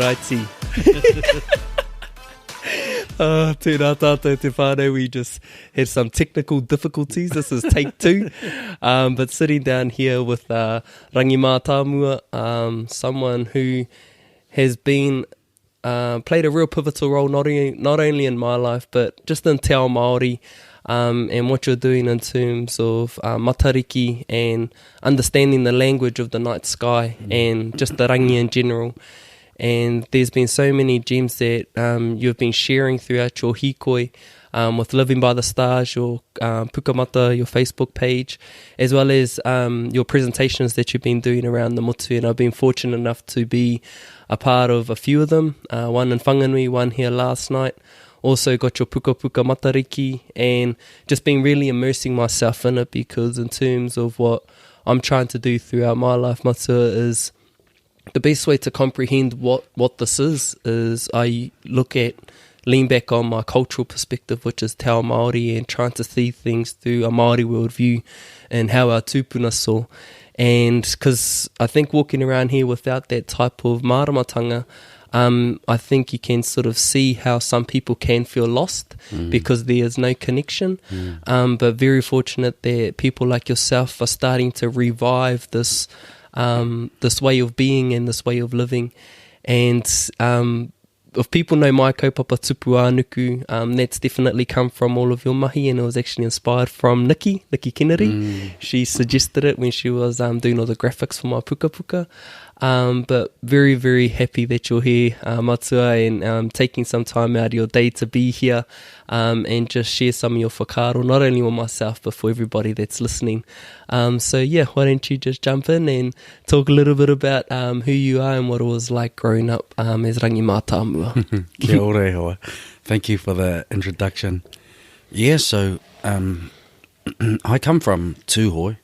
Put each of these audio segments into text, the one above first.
Alrighty. Tēnā tātou te whānau, we just had some technical difficulties. This is take 2. But sitting down here with Rangi Matamua, someone who has been played a real pivotal role not only in my life, but just in Te Ao Māori, and what you're doing in terms of matariki and understanding the language of the night sky and just the rangi in general. And there's been so many gems that you've been sharing throughout your hikoi, with Living by the Stars, your pukamata, your Facebook page, as well as your presentations that you've been doing around the motu. And I've been fortunate enough to be a part of a few of them, one in Whanganui, one here last night. Also got your puka matariki, and just been really immersing myself in it, because in terms of what I'm trying to do throughout my life, Matua, is the best way to comprehend what this is I lean back on my cultural perspective, which is Te Ao Māori, and trying to see things through a Māori worldview and how our tūpuna saw. And because I think walking around here without that type of maramatanga, I think you can sort of see how some people can feel lost because there is no connection. But very fortunate that people like yourself are starting to revive this way of being and this way of living. And if people know my kaupapa tupu ānuku, that's definitely come from all of your mahi, and it was actually inspired from Nikki Kennedy. She suggested it when she was doing all the graphics for my puka. But very, very happy that you're here, Matua, and taking some time out of your day to be here and just share some of your whakaaro, not only with myself, but for everybody that's listening. So yeah, why don't you just jump in and talk a little bit about who you are and what it was like growing up as Rangi Matamua. Kia ora hoa. Thank you for the introduction. Yeah, so I come from Tūhoi.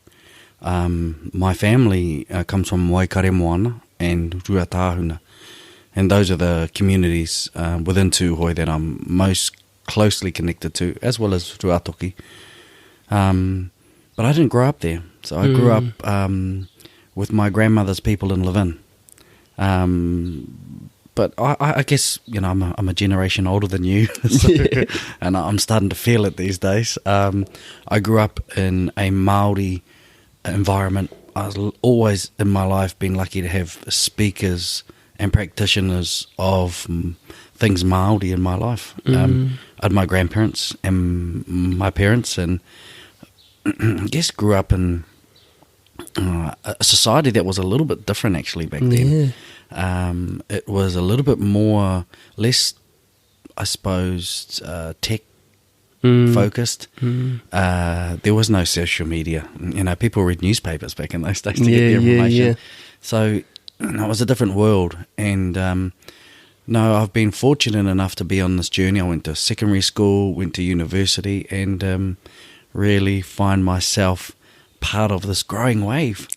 My family comes from Waikare Moana and Ruatahuna, and those are the communities within Tūhoi that I'm most closely connected to, as well as Ruatoki. But I didn't grow up there, so I grew up with my grandmother's people in Levin. But I guess, you know, I'm a generation older than you, so, and I'm starting to feel it these days. I grew up in a Māori environment. I was always in my life been lucky to have speakers and practitioners of things Māori in my life. I had my grandparents and my parents, and I guess grew up in a society that was a little bit different actually back then. It was a little bit less, I suppose, tech focused. There was no social media. You know, people read newspapers back in those days to get their information. So it was a different world. And no, I've been fortunate enough to be on this journey. I went to secondary school, went to university, and really find myself part of this growing wave.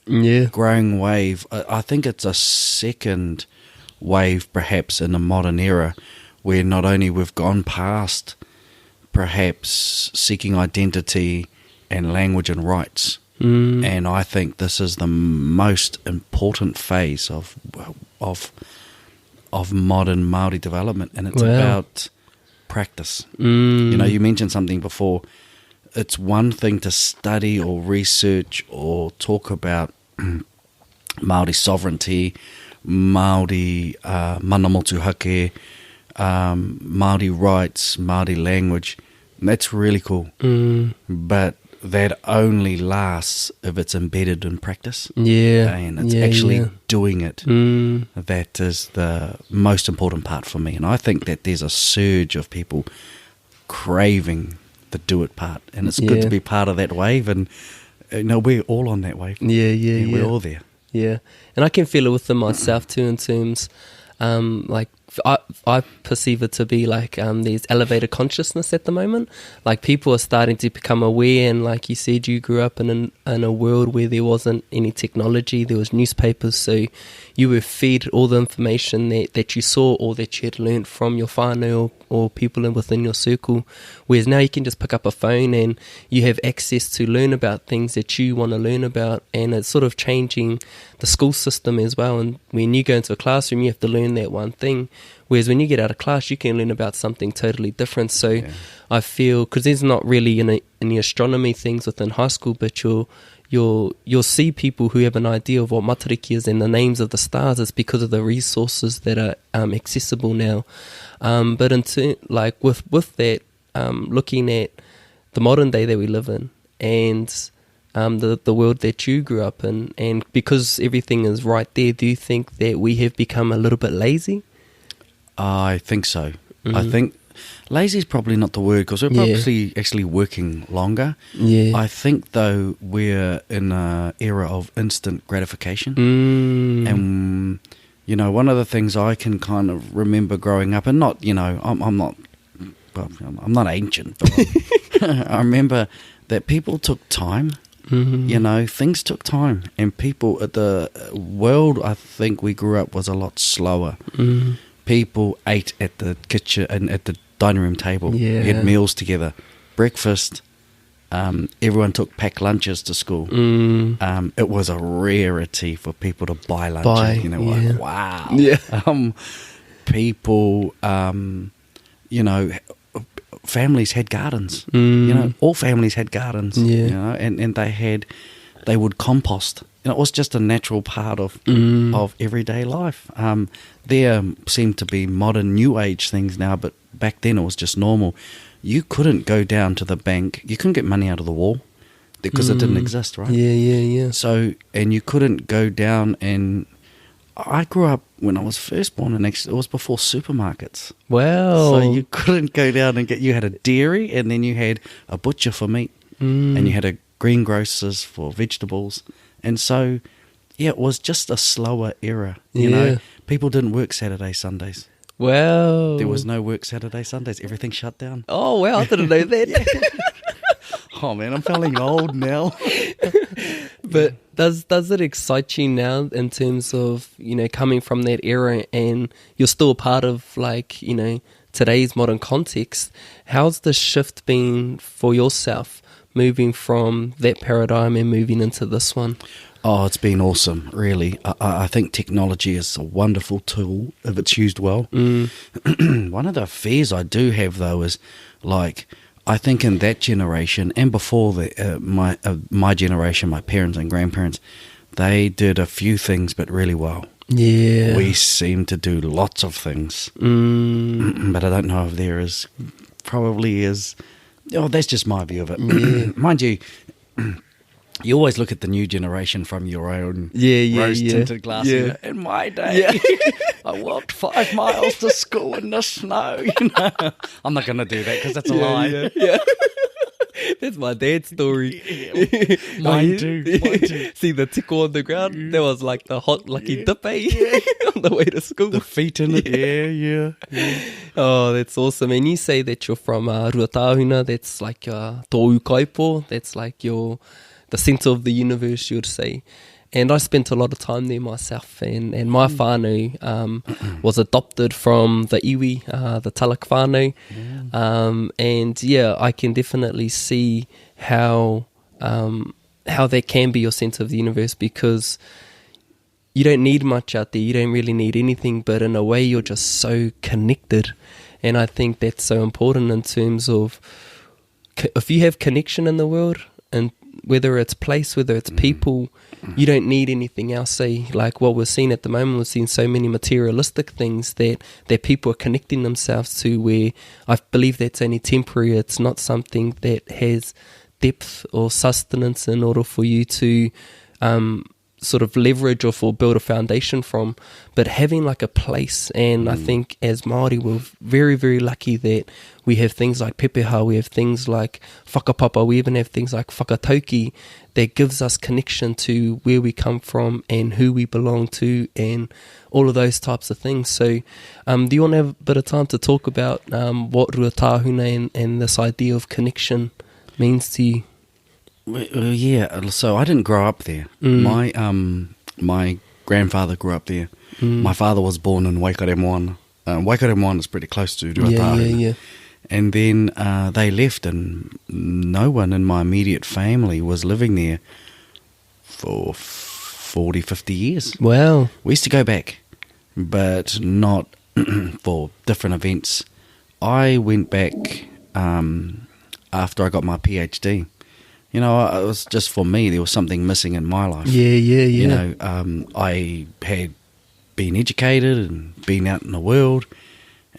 Growing wave. I think it's a second wave perhaps in the modern era, where not only we've gone past perhaps seeking identity and language and rights, and I think this is the most important phase of modern Māori development, and it's about practice. You know, you mentioned something before. It's one thing to study or research or talk about Māori sovereignty, Māori mana motuhake, Māori rights, Māori language. That's really cool. But that only lasts if it's embedded in practice. And it's actually doing it. That is the most important part for me. And I think that there's a surge of people craving the do it part. And it's good to be part of that wave. And you know, we're all on that wave. We're all there. And I can feel it within myself too, in terms like I perceive it to be like there's elevated consciousness at the moment. Like people are starting to become aware, and like you said, you grew up in a world where there wasn't any technology. There was newspapers, so you were fed all the information that you saw or that you had learned from your whānau or people within your circle, whereas now you can just pick up a phone and you have access to learn about things that you want to learn about, and it's sort of changing the school system as well. And when you go into a classroom, you have to learn that one thing, whereas when you get out of class, you can learn about something totally different. So I feel, because there's not really any astronomy things within high school, but you'll see people who have an idea of what matariki is and the names of the stars. It's because of the resources that are accessible now. But with that, looking at the modern day that we live in, and the world that you grew up in, and because everything is right there, do you think that we have become a little bit lazy? I think so. I think lazy is probably not the word, because we're probably actually working longer. I think, though, we're in an era of instant gratification. And, you know, one of the things I can kind of remember growing up, and not, you know, I'm not ancient, but I remember that people took time. You know, things took time, and people at the world, I think we grew up, was a lot slower. People ate at the kitchen and at the dining room table. Had meals together, breakfast. Everyone took packed lunches to school. It was a rarity for people to buy lunches. Like, wow. People, you know, families had gardens. You know, all families had gardens. You know, and they would compost. You know, it was just a natural part of everyday life. There seem to be modern new age things now, but back then it was just normal. You couldn't go down to the bank. You couldn't get money out of the wall because it didn't exist, right? So, and you couldn't go down, and I grew up when I was first born, and actually it was before supermarkets. Wow. So you couldn't go down and you had a dairy, and then you had a butcher for meat, and you had a greengrocers for vegetables. And so, it was just a slower era. You know, people didn't work Saturday, Sundays. Wow. There was no work Saturday, Sundays. Everything shut down. Oh, wow. I didn't know that. Oh, man, I'm feeling old now. But does it excite you now in terms of, you know, coming from that era, and you're still a part of, like, you know, today's modern context? How's the shift been for yourself, moving from that paradigm and moving into this one? Oh, it's been awesome, really. I think technology is a wonderful tool if it's used well. One of the fears I do have, though, is, like, I think in that generation and before my generation, my parents and grandparents, they did a few things but really well. Yeah. We seem to do lots of things. But I don't know if there is, probably is. Oh, that's just my view of it. Mind you, you always look at the new generation from your own rose-tinted glasses. In my day, I walked 5 miles to school in the snow. You know? I'm not going to do that because that's a lie. That's my dad's story. Mine too. See the tickle on the ground? That was like the hot lucky dip, on the way to school. The feet in it. Yeah. Oh, that's awesome. And you say that you're from Ruatahuna. That's like Tōu Kaipo. That's like the centre of the universe, you would say. And I spent a lot of time there myself, and my whānau was adopted from the iwi, the talak whānau. And I can definitely see how that can be your sense of the universe, because you don't need much out there, you don't really need anything, but in a way you're just so connected. And I think that's so important in terms of if you have connection in the world, and whether it's place, whether it's people, you don't need anything else. Say, like what we're seeing at the moment, we're seeing so many materialistic things that people are connecting themselves to, where I believe that's only temporary. It's not something that has depth or sustenance in order for you to sort of leverage or build a foundation from. But having like a place, and I think as Māori we're very, very lucky that we have things like pepeha, we have things like whakapapa, we even have things like whakatauki that gives us connection to where we come from and who we belong to and all of those types of things. So do you want to have a bit of time to talk about what Ruatahuna and this idea of connection means to you? Yeah, so I didn't grow up there. My grandfather grew up there. My father was born in Waikaremoana, Waikato Mine is pretty close to Yeah, Ruatahuna. yeah. And then they left, and no one in my immediate family was living there for 40, 50 years. Wow. We used to go back, but not for different events. I went back after I got my PhD. You know, it was just for me, there was something missing in my life. Yeah, yeah, yeah. You know, I had been educated and been out in the world.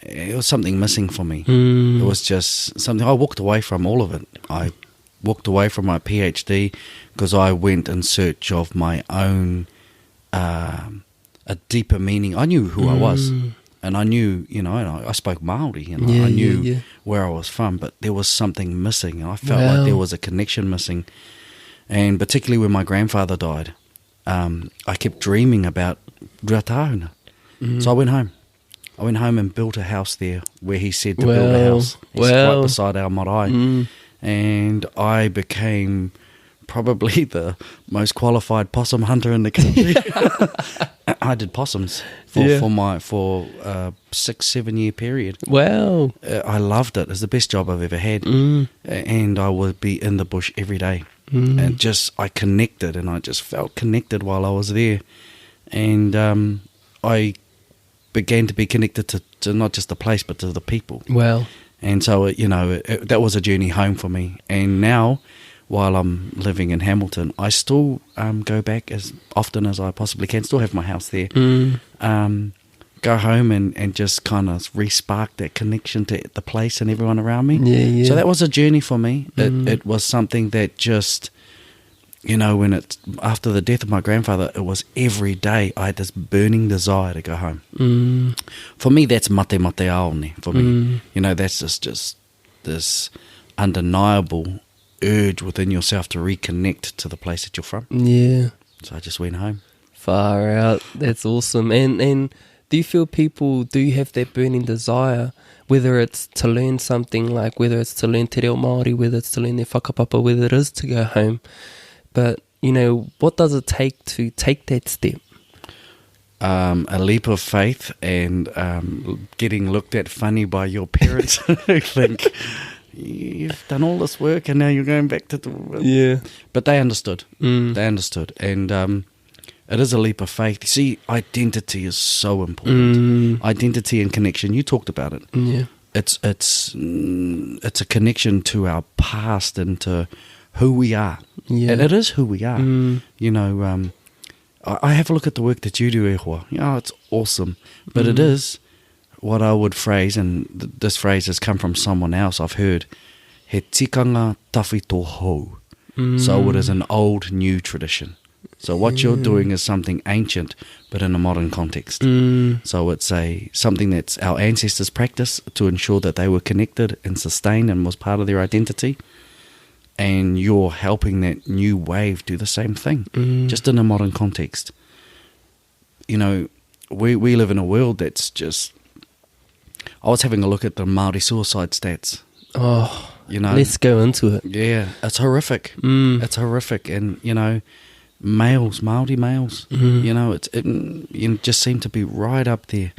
It was something missing for me. It was just something, I walked away from all of it. I walked away from my PhD because I went in search of my own, a deeper meaning. I knew who I was, and I knew, you know, and I spoke Māori, and I knew where I was from, but there was something missing, and I felt like there was a connection missing. And particularly when my grandfather died, I kept dreaming about Ruatahuna. So I went home. I went home and built a house there where he said to build a house. It's right beside our marae. And I became probably the most qualified possum hunter in the country. I did possums for 6-7 year period. Wow. I loved it. It was the best job I've ever had. And I would be in the bush every day. And I connected, and I just felt connected while I was there. And I began to be connected to not just the place, but to the people. Wow. And so, you know, that was a journey home for me. And now, while I'm living in Hamilton, I still go back as often as I possibly can, still have my house there. Go home and just kind of re-spark that connection to the place and everyone around me. Yeah, yeah. So that was a journey for me. It was something that just, you know, after the death of my grandfather, it was every day I had this burning desire to go home. For me, that's mate aone for me. You know, that's just this undeniable urge within yourself to reconnect to the place that you're from. Yeah. So I just went home. Far out. That's awesome. And do you feel people do have that burning desire, whether it's to learn something, like whether it's to learn te reo Māori, whether it's to learn their whakapapa, whether it is to go home? But, you know, what does it take to take that step? A leap of faith and getting looked at funny by your parents who think, you've done all this work and now you're going back to the... Yeah. But they understood. They understood. And it is a leap of faith. You see, identity is so important. Identity and connection. You talked about it. Yeah. It's a connection to our past and to who we are. Yeah. And it is who we are. You know, I have a look at the work that you do, Ehua. Yeah, it's awesome. But it is what I would phrase, and this phrase has come from someone else I've heard, he tikanga tawhito hou. So it is an old, new tradition. So what you're doing is something ancient, but in a modern context. So it's something that's our ancestors practiced to ensure that they were connected and sustained and was part of their identity. And you're helping that new wave do the same thing, just in a modern context. You know, we live in a world that's just... I was having a look at the Maori suicide stats. Oh, you know, let's go into it. Yeah, it's horrific. It's horrific. And, you know, Māori males, you know, you just seem to be right up there.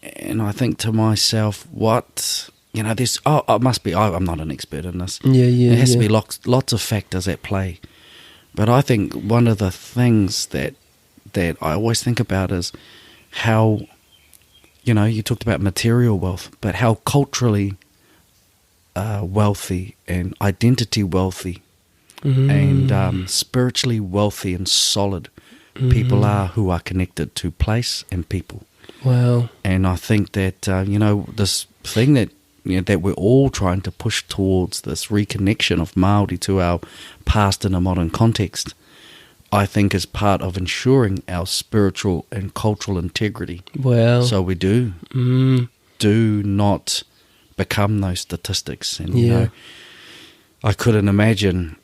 And I think to myself, what... You know, it must be, I'm not an expert in this. Yeah. There has to be lots of factors at play. But I think one of the things that I always think about is how, you know, you talked about material wealth, but how culturally wealthy and identity wealthy and spiritually wealthy and solid people are who are connected to place and people. Wow. And I think that, you know, this thing that, you know, that we're all trying to push towards, this reconnection of Māori to our past in a modern context, I think is part of ensuring our spiritual and cultural integrity. Wow. So we do not become those statistics. And, you know, I couldn't imagine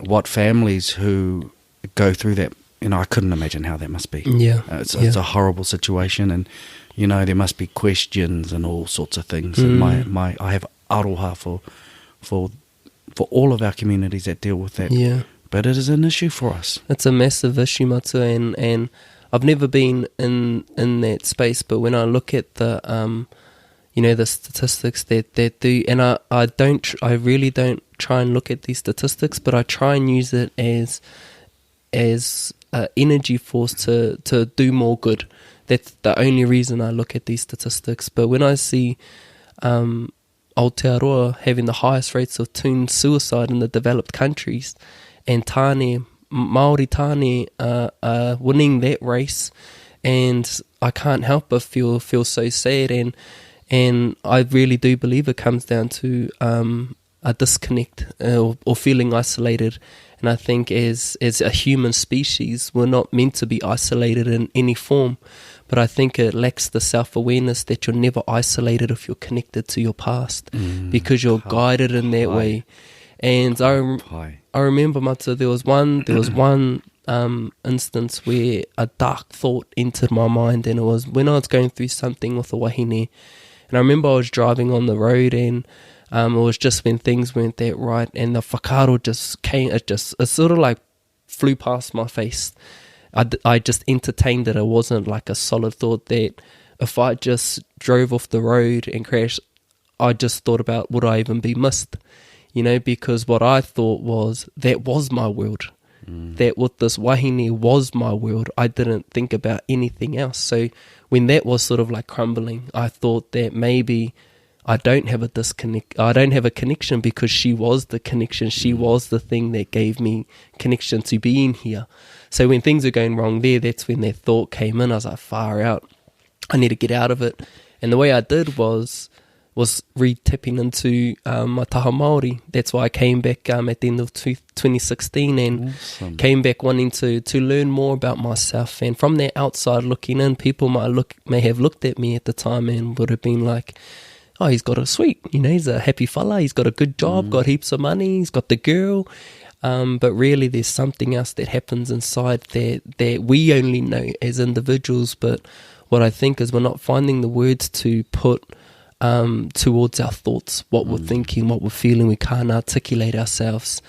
what families who go through that, you know, I couldn't imagine how that must be. Yeah. It's a horrible situation, and you know, there must be questions and all sorts of things. And I have aroha for all of our communities that deal with that. Yeah. But it is an issue for us. It's a massive issue, Matua, and I've never been in that space, but when I look at the the statistics that do, and I really don't try and look at these statistics, but I try and use it as energy force to do more good. That's the only reason I look at these statistics. But when I see Aotearoa having the highest rates of teen suicide in the developed countries, and Māori tāne winning that race, and I can't help but feel so sad, and I really do believe it comes down to a disconnect or feeling isolated. And I think as a human species, we're not meant to be isolated in any form, but I think it lacks the self-awareness that you're never isolated if you're connected to your past, because you're guided in that way. And I remember, Matua, there was one instance where a dark thought entered my mind, and it was when I was going through something with a wahine. And I remember I was driving on the road, and it was just when things weren't that right, and the whakaaro just came, it sort of like flew past my face. I just entertained it. It wasn't like a solid thought that if I just drove off the road and crashed, I just thought about, would I even be missed? Because what I thought was, that was my world. That what this wahine was my world. I didn't think about anything else. So when that was sort of like crumbling, I thought that maybe I don't have a disconnect. I don't have a connection, because she was the connection. She was the thing that gave me connection to being here. So when things were going wrong there, that's when that thought came in. I was like, far out. I need to get out of it. And the way I did was re-tapping into my taha Māori. That's why I came back at the end of 2016 and came back wanting to learn more about myself. And from the outside looking in, people may have looked at me at the time and would have been like, oh, he's got a sweet, he's a happy fella, he's got a good job, got heaps of money, he's got the girl. But really there's something else that happens inside that we only know as individuals. But what I think is we're not finding the words to put towards our thoughts, what we're thinking, what we're feeling. We can't articulate ourselves.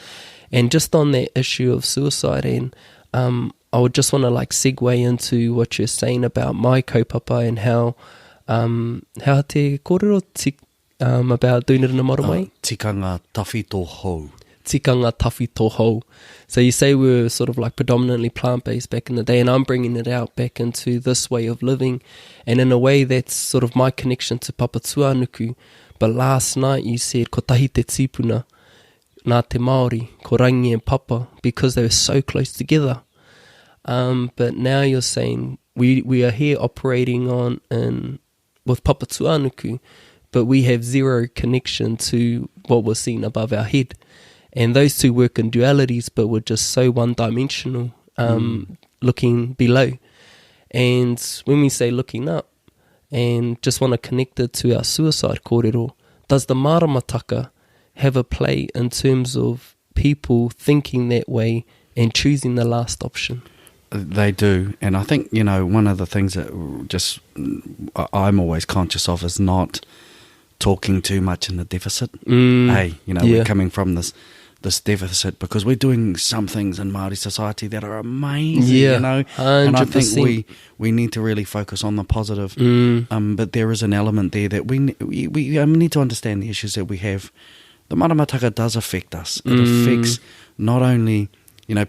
And just on that issue of suicide, and I would just want to segue into what you're saying about my kaupapa and how te kōrero about doing it in a modern way. Tikanga tawhi tō hou. Tikanga tawhi tō hou. So you say we were sort of predominantly plant-based back in the day, and I'm bringing it out back into this way of living, and in a way that's sort of my connection to Papa Tuanuku. But last night you said ko tahi te tipuna, nā te Māori, ko Rangi and Papa, because they were so close together. But now you're saying we are here operating with Papa Tuanuku, but we have zero connection to what we're seeing above our head. And those two work in dualities, but we're just so one-dimensional, looking below. And when we say looking up, and just want to connect it to our suicide kōrero, does the maramataka have a play in terms of people thinking that way and choosing the last option? They do. And I think, one of the things that just I'm always conscious of is not talking too much in the deficit. We're coming from this deficit because we're doing some things in Māori society that are amazing, 100%. And I think we need to really focus on the positive. But there is an element there that we need to understand the issues that we have. The maramataka does affect us. It affects not only,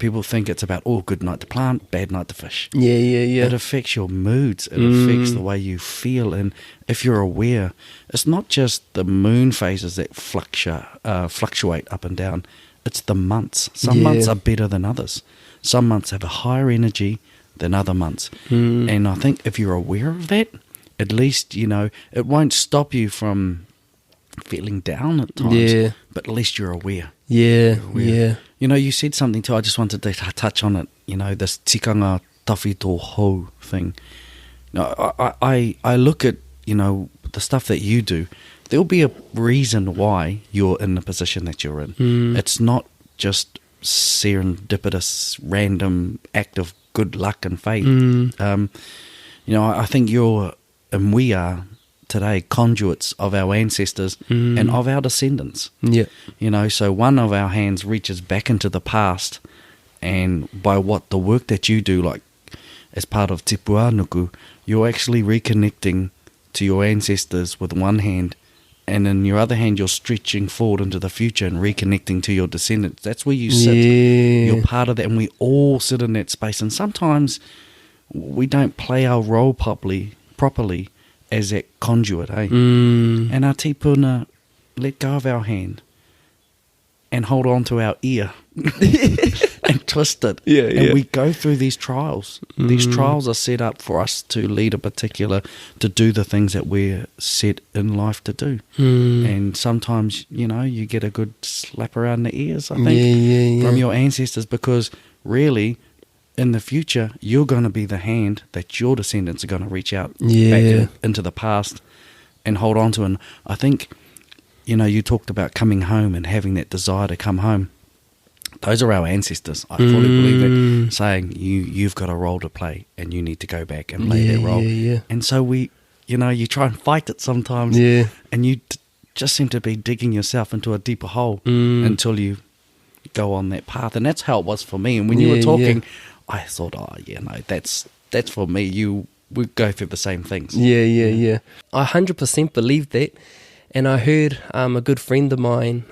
people think it's about, good night to plant, bad night to fish. Yeah. It affects your moods. It affects the way you feel. And if you're aware, it's not just the moon phases that fluctuate up and down. It's the months. Some months are better than others. Some months have a higher energy than other months. And I think if you're aware of that, at least, it won't stop you from feeling down at times, but at least you're aware. Yeah. You said something too, I just wanted to touch on it, this tikanga tawhi tō hou thing. I look at, the stuff that you do. There'll be a reason why you're in the position that you're in. It's not just serendipitous, random act of good luck and fate. I think you're, and we are today, conduits of our ancestors and of our descendants. So one of our hands reaches back into the past, and by what the work that you do, as part of Te Puanuku, you're actually reconnecting to your ancestors with one hand, and in your other hand, you're stretching forward into the future and reconnecting to your descendants. That's where you sit. You're part of that, and we all sit in that space. And sometimes we don't play our role properly as that conduit, eh? And our tipuna let go of our hand and hold on to our ear and twist it. And we go through these trials. These trials are set up for us to lead to do the things that we're set in life to do. And sometimes, you get a good slap around the ears, I think, from your ancestors, because really, in the future, you're going to be the hand that your descendants are going to reach out back into the past and hold on to. And I think, you talked about coming home and having that desire to come home. Those are our ancestors. I fully believe that, saying you've got a role to play and you need to go back and play that role. And so we, you try and fight it sometimes, and you just seem to be digging yourself into a deeper hole until you go on that path. And that's how it was for me. And when you were talking, I thought, that's for me. We go through the same things. I 100% believe that. And I heard a good friend of mine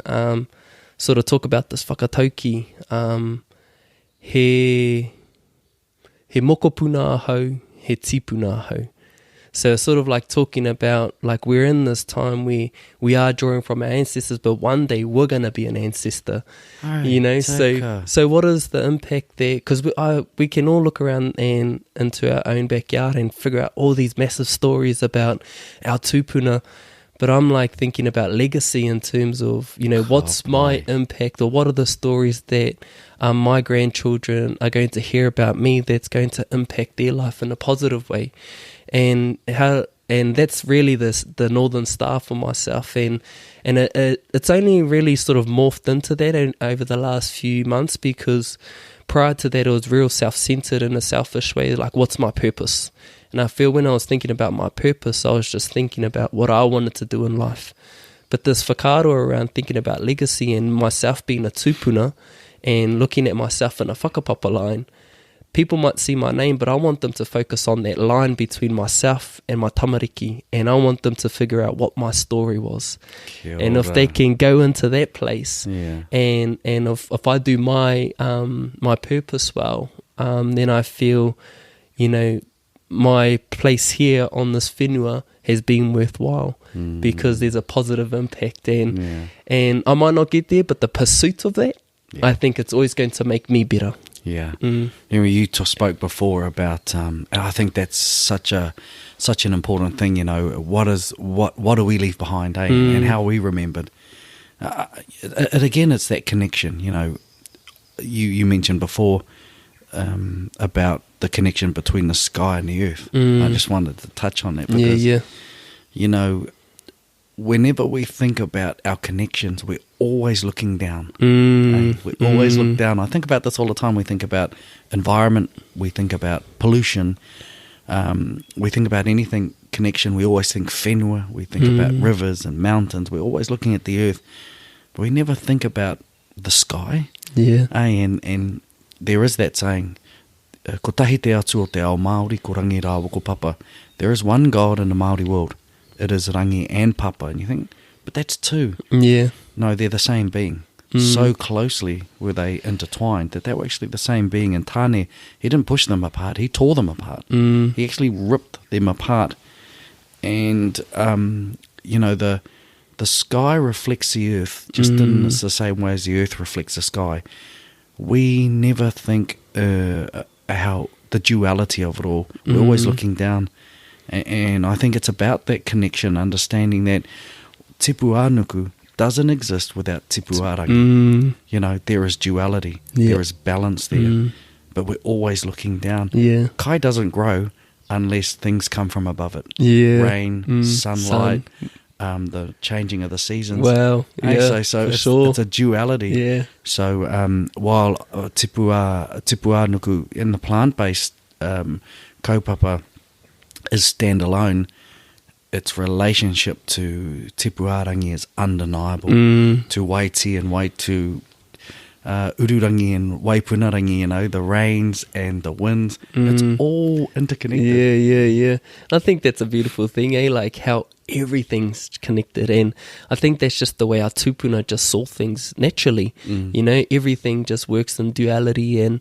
sort of talk about this whakatauki. He mokopuna ahau, he tipuna ahau. So sort of like talking about, like, we're in this time where we are drawing from our ancestors, but one day we're going to be an ancestor, So what is the impact there? Because we can all look around and into our own backyard and figure out all these massive stories about our tupuna. But I'm like thinking about legacy in terms of, what's my impact, or what are the stories that my grandchildren are going to hear about me that's going to impact their life in a positive way. And that's really the Northern Star for myself. And it's only really sort of morphed into that over the last few months, because prior to that it was real self-centered in a selfish way, like, what's my purpose? And I feel when I was thinking about my purpose, I was just thinking about what I wanted to do in life. But this whakaaro around thinking about legacy and myself being a tupuna and looking at myself in a whakapapa line, people might see my name, but I want them to focus on that line between myself and my tamariki, and I want them to figure out what my story was. And if they can go into that place, and if I do my purpose well, then I feel, my place here on this whenua has been worthwhile, because there's a positive impact, and I might not get there, but the pursuit of that, I think it's always going to make me better. You spoke before about, and I think that's such an important thing. What do we leave behind, and how are we remembered? And again, it's that connection. You mentioned before about the connection between the sky and the earth. I just wanted to touch on that because, whenever we think about our connections, we're always looking down. We always look down. I think about this all the time. We think about environment. We think about pollution. We think about anything connection. We always think whenua. We think about rivers and mountains. We're always looking at the earth. But we never think about the sky. And there is that saying, ko tahi te atu o te ao Māori, ko rangi rāua ko papa. There is one God in the Māori world. It is rangi and papa. And you think, but that's two. No, they're the same being. So closely were they intertwined that they were actually the same being. And Tāne, he didn't push them apart. He tore them apart. He actually ripped them apart. And, the sky reflects the earth just in the same way as the earth reflects the sky. We never think how the duality of it all. We're always looking down. And I think it's about that connection, understanding that Te Puanuku doesn't exist without Te Puarangi. There is duality, there is balance there, but we're always looking down. Kai doesn't grow unless things come from above it. Rain, sunlight, the changing of the seasons. So it's a duality. So while Te Puanuku in the plant-based kaupapa is standalone, its relationship to Te Puarangi is undeniable. To Waiti and Waitu, ururangi and waipunarangi, you know, the rains and the winds. It's all interconnected. Yeah. I think that's a beautiful thing, like how everything's connected. And I think that's just the way our tupuna just saw things naturally. You know, everything just works in duality, and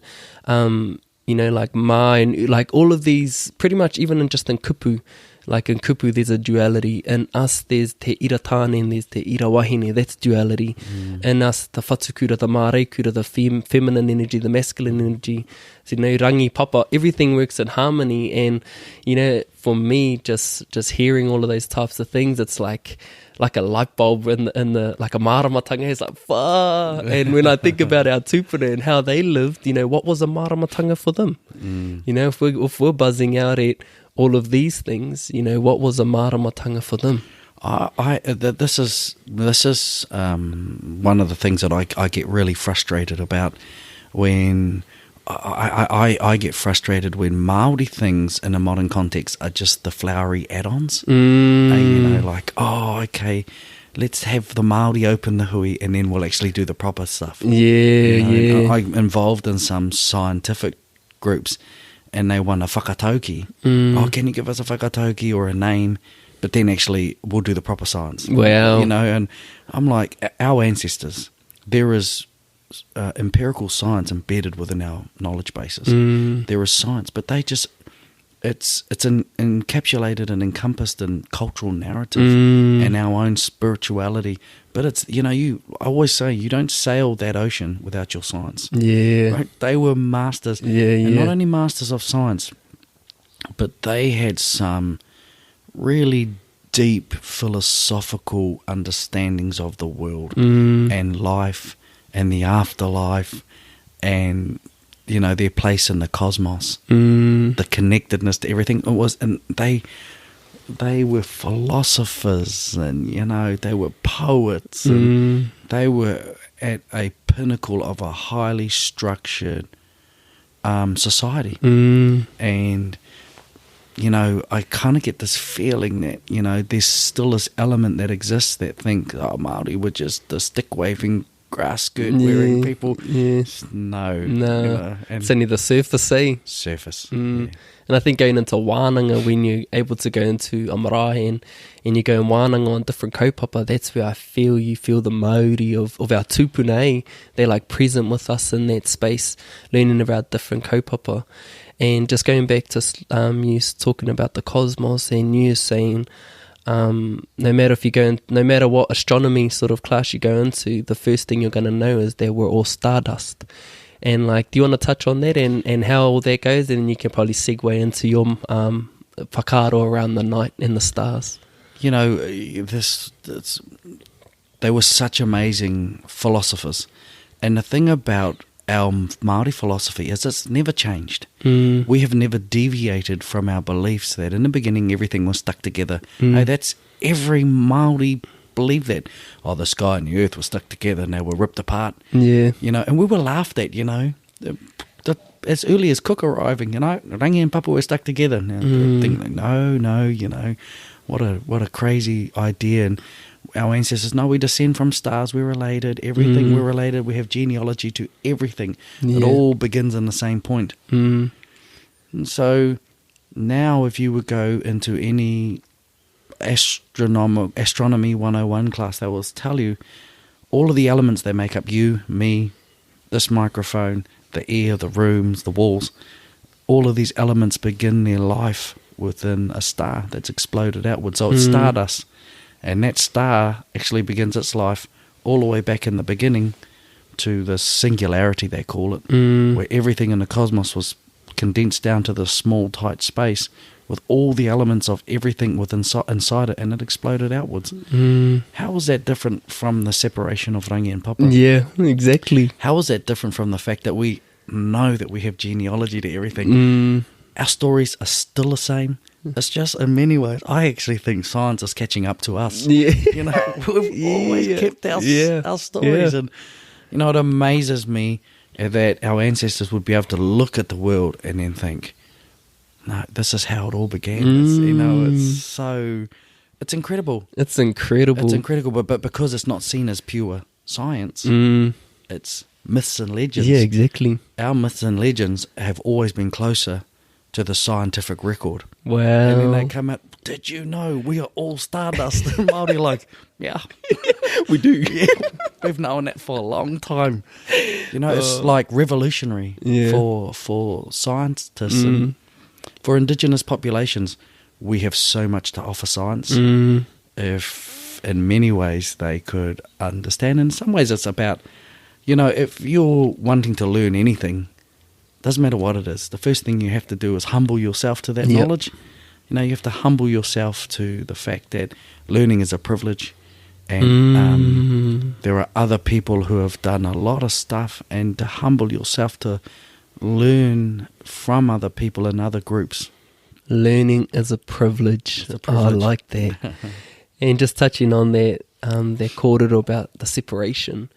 you know, like mine, like all of these, pretty much even in kupu. Like in kupu, there's a duality. In us, there's te iratane and there's te irawahine. That's duality. In us, the whatukura, the māorekura, the feminine energy, the masculine energy. So, you know, rangi, papa, everything works in harmony. And, you know, for me, just hearing all of those types of things, it's like a light bulb in the like a maramatanga. It's like, fuck. And when I think about our tupuna and how they lived, you know, what was a maramatanga for them? You know, if we're buzzing out at all of these things, you know, what was a maramatanga for them? This is one of the things that I get really frustrated about when I get frustrated when Māori things in a modern context are just the flowery add-ons. And, you know, like, oh, okay, let's have the Māori open the hui and then we'll actually do the proper stuff. Yeah. I'm involved in some scientific groups and they want a whakatauki. Oh, can you give us a whakatauki or a name? But then actually we'll do the proper science. Wow. You know, and I'm like, our ancestors, there is empirical science embedded within our knowledge bases. There is science, but they just, it's encapsulated and encompassed in cultural narrative and our own spirituality. But it's, you know, I always say you don't sail that ocean without your science. Yeah. Right? They were masters. And not only masters of science, but they had some really deep philosophical understandings of the world and life and the afterlife and, you know, their place in the cosmos, the connectedness to everything. It was, and they were philosophers, and, you know, they were poets, and they were at a pinnacle of a highly structured society. And, you know, I kind of get this feeling that, you know, there's still this element that exists that think, oh, Māori were just the stick-waving, grass skirt wearing people. No. You know, it's only the surface, eh? Surface. And I think going into wānanga, when you're able to go into a marae and you go in wānanga on different kaupapa, that's where you feel the Māori of our tupuna, eh? They're like present with us in that space, learning about different kaupapa. And just going back to you talking about the cosmos, and you saying, no matter what astronomy sort of class you go into, the first thing you're going to know is that we're all stardust. And like, do you want to touch on that and how all that goes? And you can probably segue into your whakaaro around the night and the stars. You know, they were such amazing philosophers. And the thing about our Maori philosophy is it's never changed. We have never deviated from our beliefs that in the beginning everything was stuck together. No, that's every Maori believe that. Oh, the sky and the earth were stuck together and they were ripped apart. You know, and we were laughed at, you know. As early as Cook arriving, you know, Rangi and Papa were stuck together. Now, thinking, no, you know, what a crazy idea. And our ancestors, no, we descend from stars, we're related, everything we're related, we have genealogy to everything. It all begins in the same point. And so now if you would go into any astronomy 101 class, they will tell you all of the elements that make up you, me, this microphone, the air, the rooms, the walls. All of these elements begin their life within a star that's exploded outwards. So it's stardust. And that star actually begins its life all the way back in the beginning to the singularity, they call it, where everything in the cosmos was condensed down to this small, tight space with all the elements of everything inside it, and it exploded outwards. How is that different from the separation of Rangi and Papa? Yeah, exactly. How is that different from the fact that we know that we have genealogy to everything? Our stories are still the same. It's just, in many ways, I actually think science is catching up to us. You know, we've always kept our stories. And, you know, it amazes me that our ancestors would be able to look at the world and then think, no, this is how it all began. You know, it's incredible. It's incredible, but because it's not seen as pure science, it's myths and legends. Yeah, exactly. Our myths and legends have always been closer to the scientific record. Wow. And then they come out, did you know we are all stardust? And Māori like, yeah. We do. Yeah, we've known that for a long time. You know, it's like revolutionary for scientists and for indigenous populations. We have so much to offer science. If in many ways they could understand. In some ways it's about, you know, if you're wanting to learn anything, doesn't matter what it is, the first thing you have to do is humble yourself to that knowledge. You know, you have to humble yourself to the fact that learning is a privilege. And there are other people who have done a lot of stuff, and to humble yourself to learn from other people in other groups. Learning is a privilege. Oh, I like that. And just touching on that, that kōrero about the separation,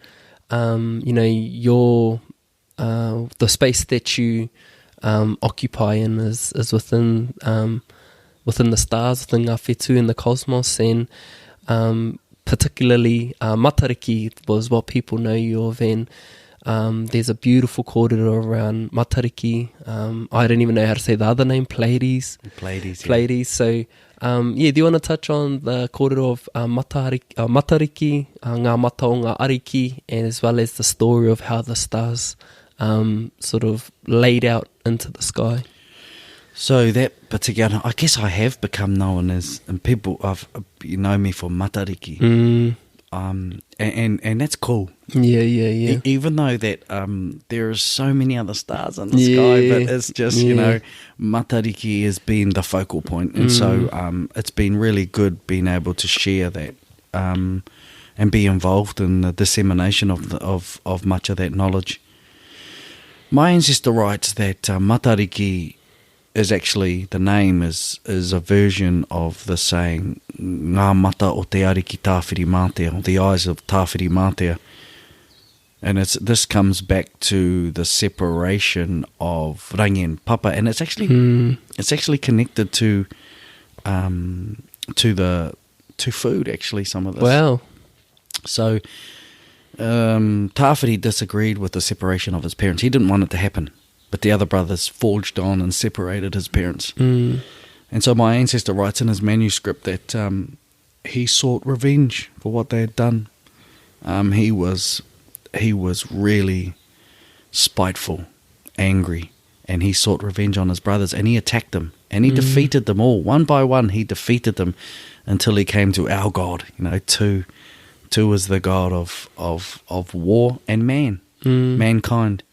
you know, your the space that you occupy in is within the stars, within ngā whetū in the cosmos, and particularly Matariki was what people know you of, and there's a beautiful kōrero around Matariki. I don't even know how to say the other name, Pleiades. Pleiades. So, do you want to touch on the kōrero of Matariki, ngā mata o ngā ariki, and as well as the story of how the stars sort of laid out into the sky? So that particular, I guess I have become known as, and people you know me for Matariki, and that's cool. Yeah. Even though that there are so many other stars in the sky, but it's just you know, Matariki has been the focal point, and so it's been really good being able to share that and be involved in the dissemination of much of that knowledge. My ancestor writes that Matariki is actually, the name is a version of the saying ngā mata o te ariki tāwhiri mātea, or the eyes of tāwhiri mātea. And this comes back to the separation of Rangi and Papa, and it's actually connected to food, actually, some of this. Wow. So Tāwhiri disagreed with the separation of his parents. He didn't want it to happen. But the other brothers forged on and separated his parents. And so my ancestor writes in his manuscript that he sought revenge for what they had done. He was really spiteful, angry, and he sought revenge on his brothers, and he attacked them, and he defeated them all. One by one, he defeated them until he came to our God. You know, Tu is the God of war and mankind.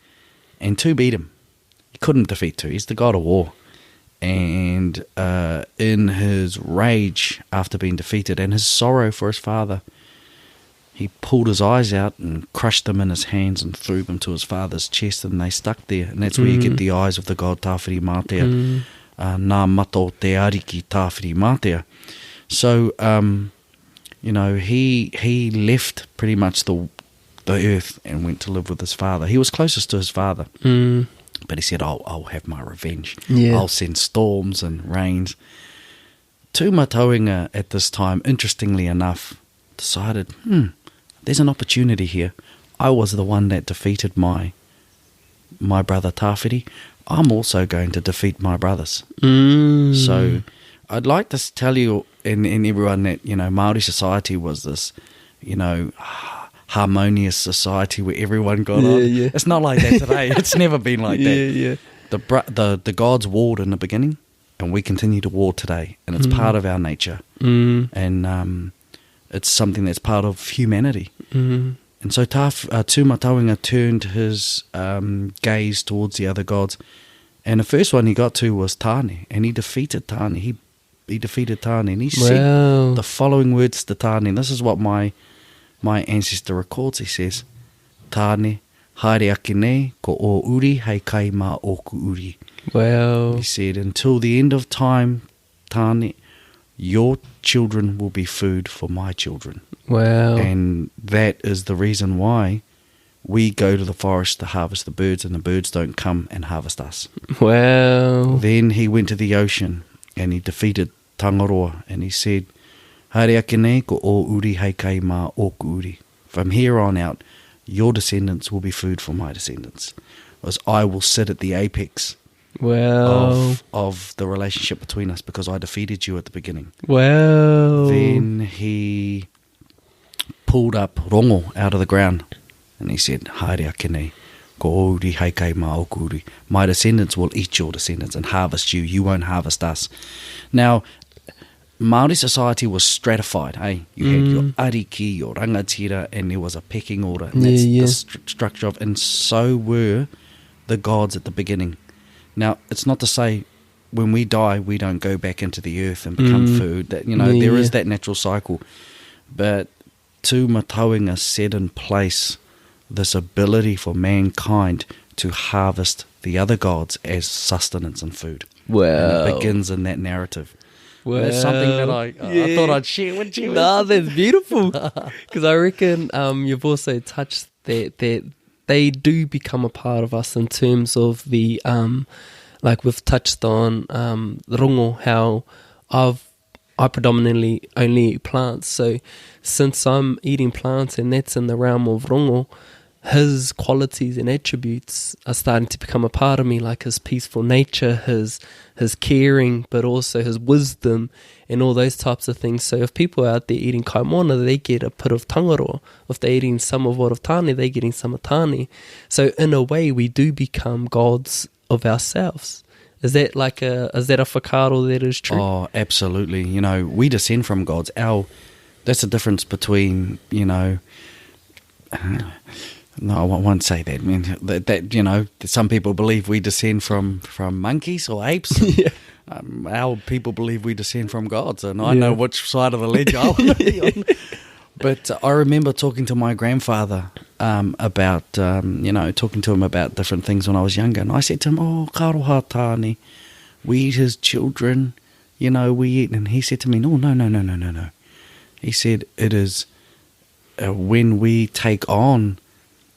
And Tu beat him. Couldn't defeat Tu. He's the god of war, and in his rage after being defeated and his sorrow for his father, he pulled his eyes out and crushed them in his hands and threw them to his father's chest, and they stuck there. And that's where you get the eyes of the god Tāwhiri Mātea, nā mata o te ariki Tāwhiri Mātea. So you know, he left pretty much the earth and went to live with his father. He was closest to his father. But he said, I'll have my revenge. I'll send storms and rains. Tu Mataunga at this time, interestingly enough, decided, there's an opportunity here. I was the one that defeated my brother Tāwhiri. I'm also going to defeat my brothers. So I'd like to tell you and everyone that, you know, Maori society was this, you know, harmonious society where everyone got on. It's not like that today. It's never been like that. The gods warred in the beginning, and we continue to war today, and it's part of our nature, and it's something that's part of humanity. And so Tu Mataunga turned his gaze towards the other gods, and the first one he got to was Tāne, and he defeated Tāne. He defeated Tāne, and he said the following words to Tāne. This is what my ancestor records. He says, Tāne, haere ake nei, ko o uri hei kai mā oku uri. Wow. He said, until the end of time, Tāne, your children will be food for my children. Wow. And that is the reason why we go to the forest to harvest the birds, and the birds don't come and harvest us. Wow. Then he went to the ocean, and he defeated Tangaroa, and he said, haere ake nei, ko o uri hei kai mā oku uri. From here on out, your descendants will be food for my descendants. Because I will sit at the apex of the relationship between us because I defeated you at the beginning. Wow. Then he pulled up rongo out of the ground and he said, Haere akene, ko uri haikai ma okuri. My descendants will eat your descendants and harvest you. You won't harvest us. Now, Māori society was stratified. Hey, you had your ariki, your rangatira, and there was a pecking order. And that's the structure of, and so were the gods at the beginning. Now, it's not to say when we die, we don't go back into the earth and become food. That there is that natural cycle. But to Matauinga set in place this ability for mankind to harvest the other gods as sustenance and food. Wow. And it begins in that narrative. Wow. That's something that I thought I'd share with you. Nah, that's beautiful. Because I reckon you've also touched that they do become a part of us in terms of the, like we've touched on rongo, how I predominantly only eat plants. So since I'm eating plants and that's in the realm of rongo, his qualities and attributes are starting to become a part of me, like his peaceful nature, his caring, but also his wisdom and all those types of things. So if people are out there eating kaimona, they get a bit of tangaroa. If they're eating some of what of tane, they're getting some of tane. So in a way, we do become gods of ourselves. Is that a whakaaro that is true? Oh, absolutely. We descend from gods. That's the difference between, no, I won't say that. I mean, that some people believe we descend from monkeys or apes. Yeah. Our people believe we descend from gods, and I know which side of the ledge I want to be on. But I remember talking to my grandfather about, talking to him about different things when I was younger, and I said to him, "Oh, karoha tāne, we eat his children, we eat." And he said to me, No. He said, it is when we take on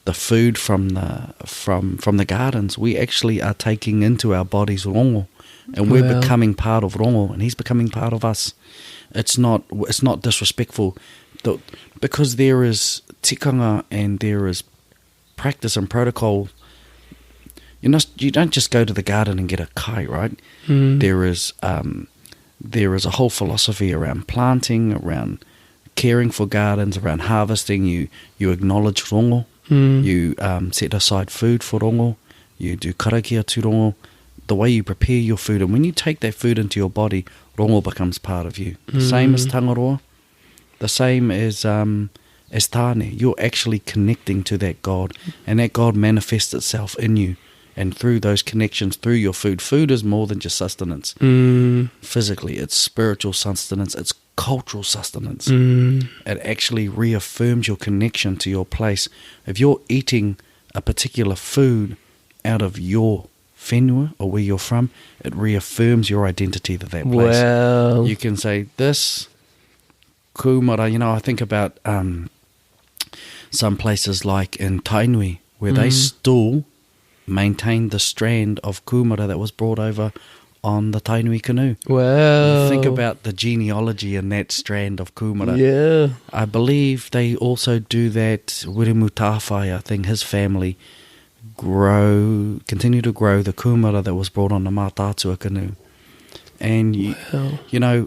the food from the gardens, we actually are taking into our bodies rongo, and we're becoming part of rongo, and he's becoming part of us. It's not disrespectful, because there is tikanga and there is practice and protocol. You don't just go to the garden and get a kai, right? There is a whole philosophy around planting, around caring for gardens, around harvesting. You acknowledge rongo. You set aside food for rongo. You do karakia to rongo. The way you prepare your food, and when you take that food into your body, rongo becomes part of you. The same as tangaroa, the same as tane. You're actually connecting to that God, and that God manifests itself in you. And through those connections, through your food. Food is more than just sustenance. Physically, it's spiritual sustenance. It's cultural sustenance. It actually reaffirms your connection to your place. If you're eating a particular food out of your whenua or where you're from, it reaffirms your identity to that place. Wow. You can say, this kumara, I think about some places like in Tainui, where they still maintain the strand of kumara that was brought over on the Tainui canoe. Wow. You think about the genealogy in that strand of kumara. Yeah. I believe they also do that. Wiremu Tāwhai, I think his family continue to grow the kumara that was brought on the Mātātua canoe. And,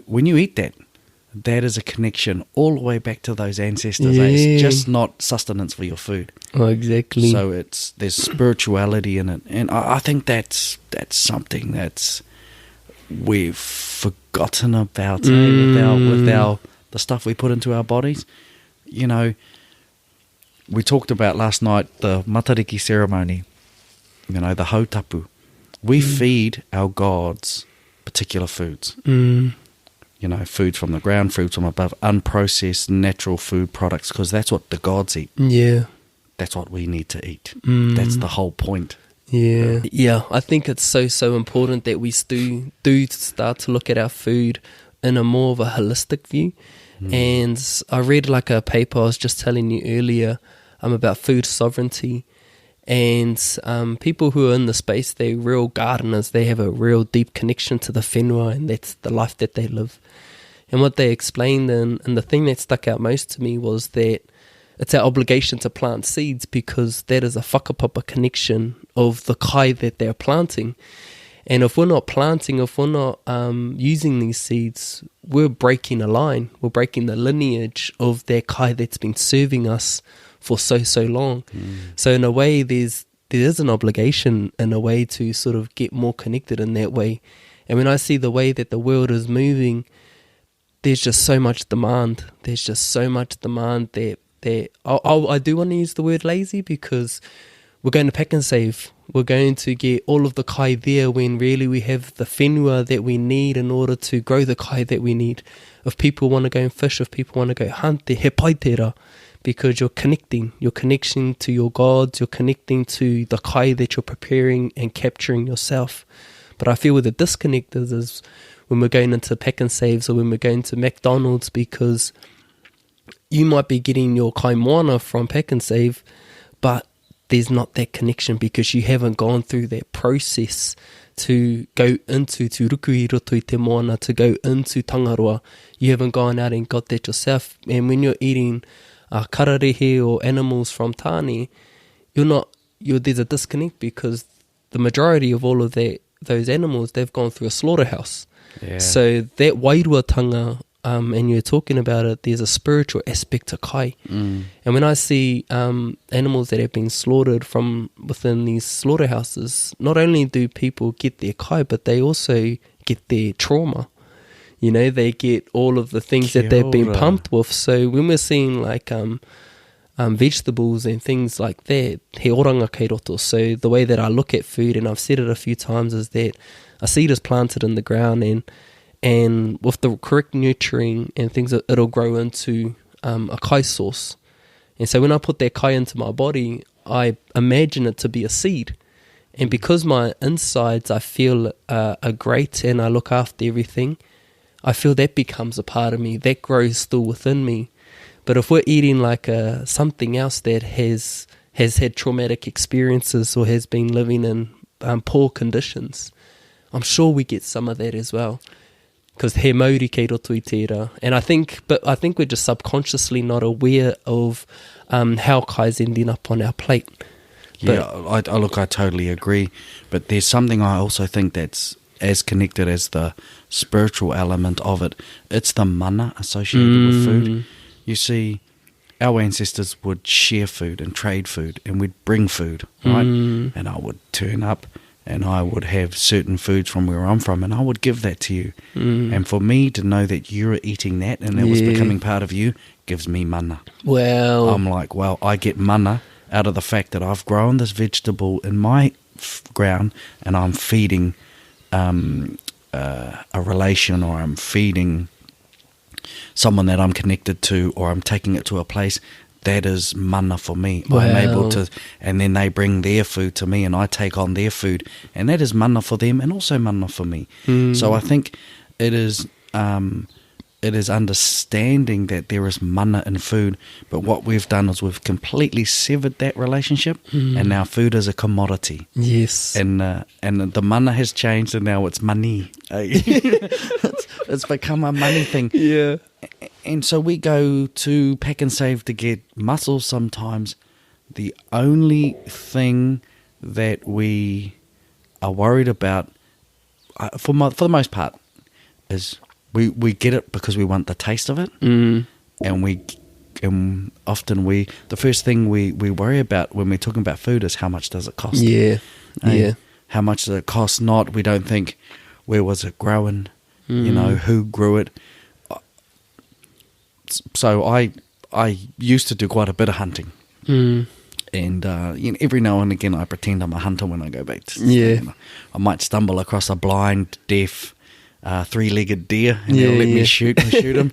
when you eat that is a connection all the way back to those ancestors. Yeah. It's just not sustenance for your food. Oh, exactly. So there's spirituality in it. And I think that's something that's we've forgotten about with the stuff we put into our bodies. We talked about last night the matariki ceremony, the hautapu. We feed our gods particular foods. Foods from the ground, foods from above, unprocessed natural food products, because that's what the gods eat. Yeah. That's what we need to eat. That's the whole point. Yeah. Yeah, I think it's so important that we do start to look at our food in a more of a holistic view. And I read like a paper I was just telling you earlier about food sovereignty. And people who are in the space, they're real gardeners. They have a real deep connection to the whenua, and that's the life that they live. And what they explained, and the thing that stuck out most to me was that it's our obligation to plant seeds, because that is a whakapapa connection of the kai that they're planting. And if we're not planting, if we're not using these seeds, we're breaking a line. We're breaking the lineage of their kai that's been serving us for so long. So in a way, there is an obligation in a way to sort of get more connected in that way. And when I see the way that the world is moving, there's just so much demand. There's just so much demand that I do want to use the word lazy, because we're going to pack and save. We're going to get all of the kai there when really we have the whenua that we need in order to grow the kai that we need. If people want to go and fish, if people want to go hunt, he paitera, because you're connecting. You're connecting to your gods. You're connecting to the kai that you're preparing and capturing yourself. But I feel where the disconnect is when we're going into pack and saves, or when we're going to McDonald's, because you might be getting your kai moana from pack and save, but there's not that connection because you haven't gone through that process to go into to ruku i roto i te moana, to go into tangaroa. You haven't gone out and got that yourself. And when you're eating kararehe or animals from Tāne, there's a disconnect, because the majority of all of those animals, they've gone through a slaughterhouse. Yeah. So that wairuatanga, and you're talking about it, there's a spiritual aspect to kai. And when I see animals that have been slaughtered from within these slaughterhouses, not only do people get their kai, but they also get their trauma. You know, they get all of the things that they've been pumped with. So when we're seeing like vegetables and things like that, he oranga kei roto. So the way that I look at food, and I've said it a few times, is that a seed is planted in the ground, and with the correct nurturing and things, it'll grow into a kai source. And so when I put that kai into my body, I imagine it to be a seed. And because my insides, I feel are great and I look after everything, I feel that becomes a part of me. That grows still within me. But if we're eating like something else that has had traumatic experiences or has been living in poor conditions, I'm sure we get some of that as well. Because he Māori kei roto i tērā. And I think we're just subconsciously not aware of how kai's ending up on our plate. I totally agree. But there's something I also think that's as connected as the spiritual element of it. It's the mana associated with food. You see, our ancestors would share food and trade food, and we'd bring food, right? And I would turn up and I would have certain foods from where I'm from, and I would give that to you. And for me to know that you're eating that and it was becoming part of you gives me mana. Well, I'm like, well, I get mana out of the fact that I've grown this vegetable in my ground, and I'm feeding a relation, or I'm feeding someone that I'm connected to, or I'm taking it to a place. That is mana for me. Wow. I'm able to, and then they bring their food to me and I take on their food, and that is mana for them and also mana for me. So I think it is understanding that there is mana in food, but what we've done is we've completely severed that relationship, and now food is a commodity. Yes. And the mana has changed, and now it's money. It's become a money thing. Yeah. And so we go to pack and save to get mussels sometimes. The only thing that we are worried about, for the most part, is we get it because we want the taste of it. And often the first thing we worry about when we're talking about food is how much does it cost. How much does it cost? We don't think, where was it grown? You know, who grew it? So I used to do quite a bit of hunting, and every now and again I pretend I'm a hunter when I go back to I might stumble across a blind, deaf, three-legged deer, and they'll let me shoot him.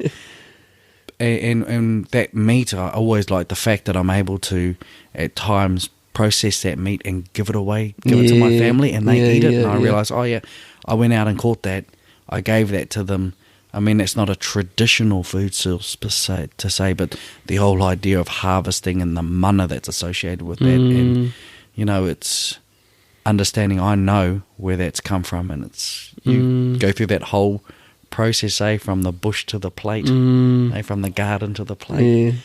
And that meat, I always like the fact that I'm able to at times process that meat and give it away, give it to my family, and they eat it, and I realise, I went out and caught that, I gave that to them. I mean, it's not a traditional food source per se, but the whole idea of harvesting and the mana that's associated with that, and it's understanding. I know where that's come from, and it's you go through that whole process, from the bush to the plate, from the garden to the plate.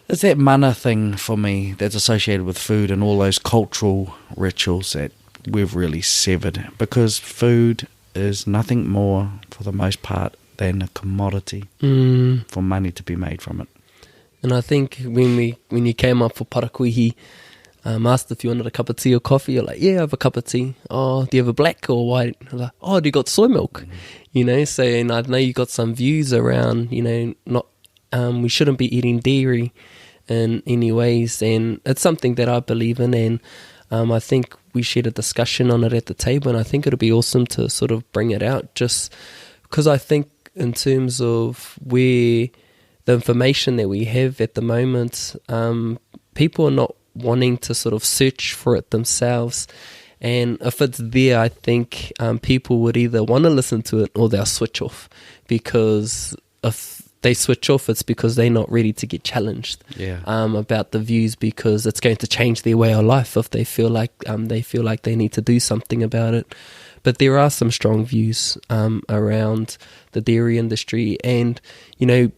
It's that mana thing for me that's associated with food and all those cultural rituals that we've really severed, because food is nothing more, for the most part, than a commodity for money to be made from it. And I think when you came up for parakuihi, asked if you wanted a cup of tea or coffee, you're like, yeah, I have a cup of tea. Oh, do you have a black or white? I'm like, oh, do you got soy milk? You know, so, and I know you got some views around, you know, not we shouldn't be eating dairy in any ways, and it's something that I believe in, and I think we shared a discussion on it at the table, and I think it'll be awesome to sort of bring it out, just because I think in terms of where the information that we have at the moment, people are not wanting to sort of search for it themselves, and if it's there, I think people would either want to listen to it or they'll switch off, because if they switch off, it's because they're not ready to get challenged about the views, because it's going to change their way of life if they feel like they need to do something about it. But there are some strong views around the dairy industry, and you know,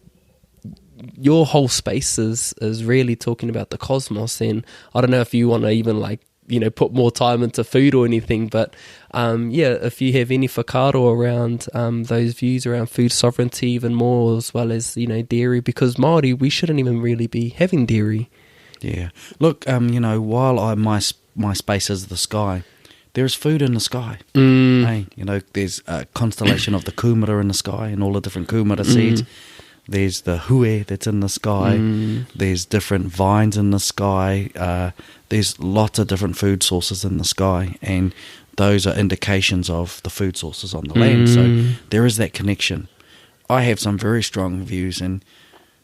your whole space is really talking about the cosmos, and I don't know if you want to even like, you know, put more time into food or anything, but if you have any whakaaro around those views around food sovereignty even more, as well as, you know, dairy, because Māori, we shouldn't even really be having dairy. Yeah. Look, you know, while my space is the sky, there is food in the sky. Hey, you know, there's a constellation of the kumara in the sky and all the different kumara seeds. There's the hue that's in the sky. There's different vines in the sky. There's lots of different food sources in the sky, and those are indications of the food sources on the land. So there is that connection. I have some very strong views, and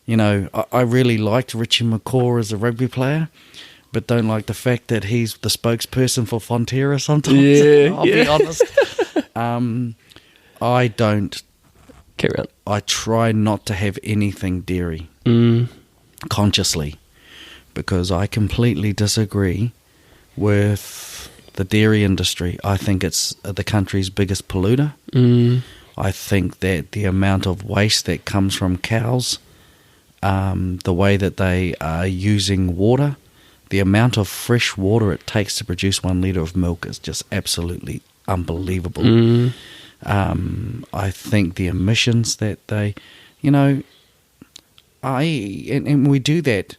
you know, I really liked Richie McCaw as a rugby player, but don't like the fact that he's the spokesperson for Fonterra sometimes. I'll be honest. I don't. Carry on. I try not to have anything dairy consciously, because I completely disagree with the dairy industry. I think it's the country's biggest polluter. I think that the amount of waste that comes from cows, the way that they are using water, the amount of fresh water it takes to produce 1 litre of milk is just absolutely unbelievable. I think the emissions that they, you know, and we do that.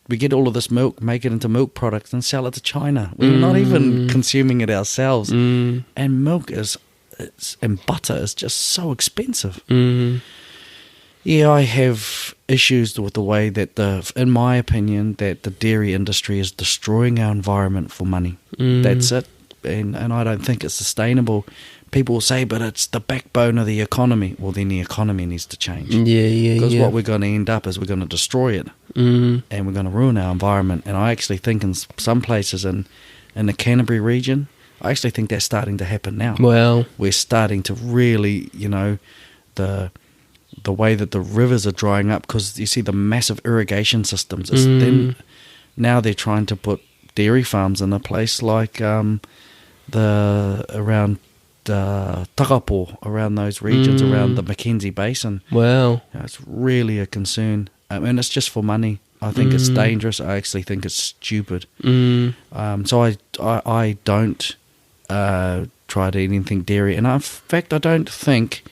We get all of this milk, make it into milk products, and sell it to China. We're not even consuming it ourselves. And milk and butter is just so expensive. Yeah, I have issues with the way that in my opinion, that the dairy industry is destroying our environment for money. That's it. And I don't think it's sustainable. People will say, but it's the backbone of the economy. Well, then the economy needs to change. Because what we're going to end up is we're going to destroy it. And we're going to ruin our environment. And I actually think in some places in the Canterbury region, I actually think that's starting to happen now. Well, we're starting to really, you know, the way that the rivers are drying up, because you see the massive irrigation systems. Then now they're trying to put dairy farms in a place like around Takapo, around those regions, around the Mackenzie Basin. Wow. You know, it's really a concern. I mean, it's just for money. I think it's dangerous. I actually think it's stupid. So I don't try to eat anything dairy. And in fact, I don't think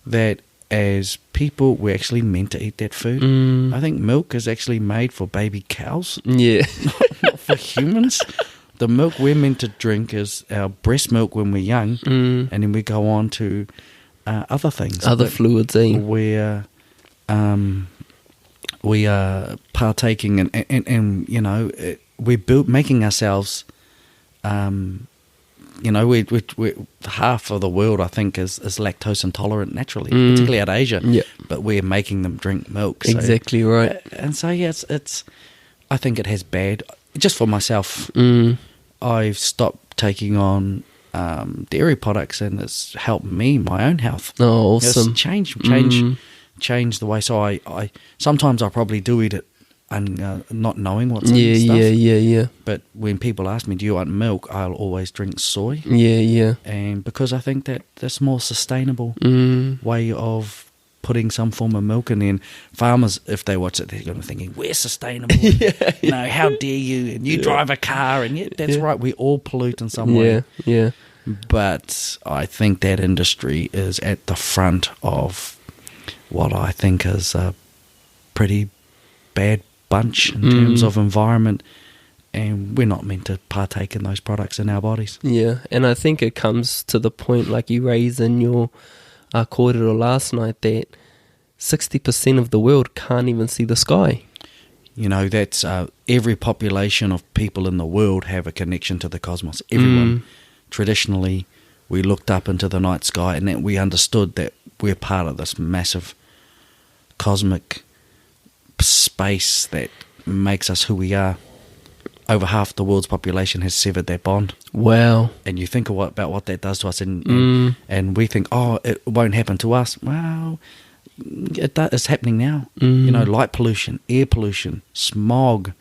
that as people we're actually meant to eat that food. I think milk is actually made for baby cows. Not for humans. The milk we're meant to drink is our breast milk when we're young, and then we go on to other things. Other fluids, we are partaking in, and you know, we're making ourselves, you know, we half of the world, I think, is lactose intolerant naturally, particularly out of Asia. But we're making them drink milk. So, exactly right. And so, yeah, it's I think it has bad. Just for myself, I've stopped taking on dairy products, and it's helped me, my own health. Oh, awesome! It's change the way. So I sometimes I probably do eat it and not knowing what's in stuff. Yeah. But when people ask me, do you want milk, I'll always drink soy. Yeah. And because I think that that's more sustainable way of putting some form of milk, and then farmers, if they watch it, they're going to be thinking, we're sustainable. How dare you? And you drive a car, and that's right, we all pollute in some way. Yeah. But I think that industry is at the front of what I think is a pretty bad bunch in terms of environment, and we're not meant to partake in those products in our bodies. Yeah, and I think it comes to the point, like you raised in your kōrero last night, that 60% of the world can't even see the sky. That's every population of people in the world have a connection to the cosmos. Everyone. Traditionally, we looked up into the night sky, and that we understood that we're part of this massive cosmic space that makes us who we are. Over half the world's population has severed that bond. Wow. And you think about what that does to us, and we think, it won't happen to us. Well, it's happening now. Light pollution, air pollution, smog,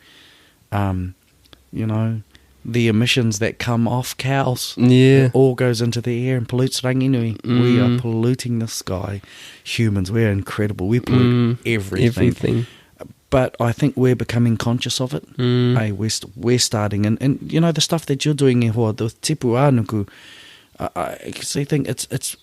the emissions that come off cows. It all goes into the air and pollutes Ranginui. We are polluting the sky. Humans, we're incredible. We pollute everything. But I think we're becoming conscious of it. Hey, we're starting, and the stuff that you're doing, the tipu anuku, I actually think it's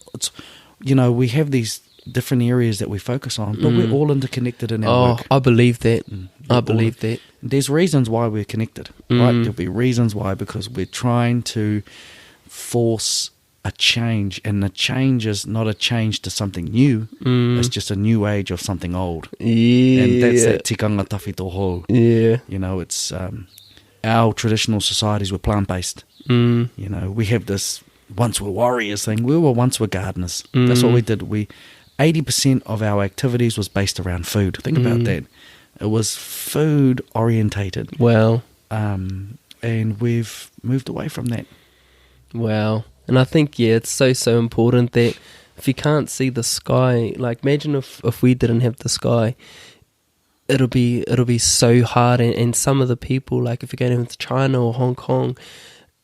we have these different areas that we focus on, but we're all interconnected in our work. I believe that. I believe that. There's reasons why we're connected, right? There'll be reasons why, because we're trying to force a change, and the change is not a change to something new. It's just a new age of something old. And that's that tikanga tawhito hou. It's our traditional societies were plant-based. We have this once we're warriors thing. We once were gardeners. That's what we did. 80% of our activities was based around food. Think about that. It was food orientated. Wow. And we've moved away from that. Wow. And I think, it's so important that if you can't see the sky, like imagine if we didn't have the sky, it'll be so hard. And some of the people, like if you're going to China or Hong Kong,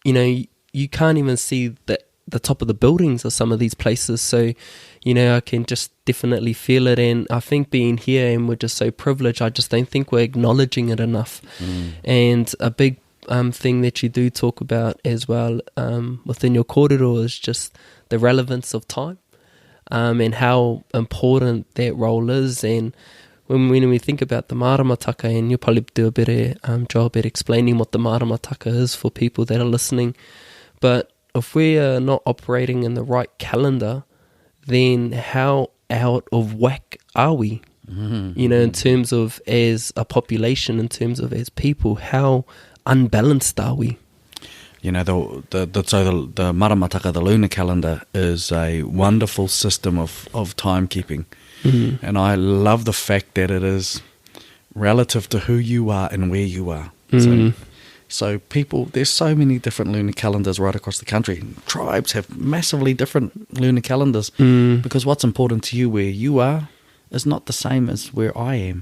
you can't even see the top of the buildings of some of these places. So, I can just definitely feel it. And I think being here, and we're just so privileged, I just don't think we're acknowledging it enough. And a big thing that you do talk about as well within your kōrero is just the relevance of time, and how important that role is. And when we think about the maramataka, and you'll probably do a better job at explaining what the maramataka is for people that are listening, but if we are not operating in the right calendar, then how out of whack are we? In terms of as a population, in terms of as people, how unbalanced are we? The maramataka, the lunar calendar, is a wonderful system of timekeeping. And I love the fact that it is relative to who you are and where you are. So people, there's so many different lunar calendars right across the country. Tribes have massively different lunar calendars because what's important to you where you are is not the same as where I am.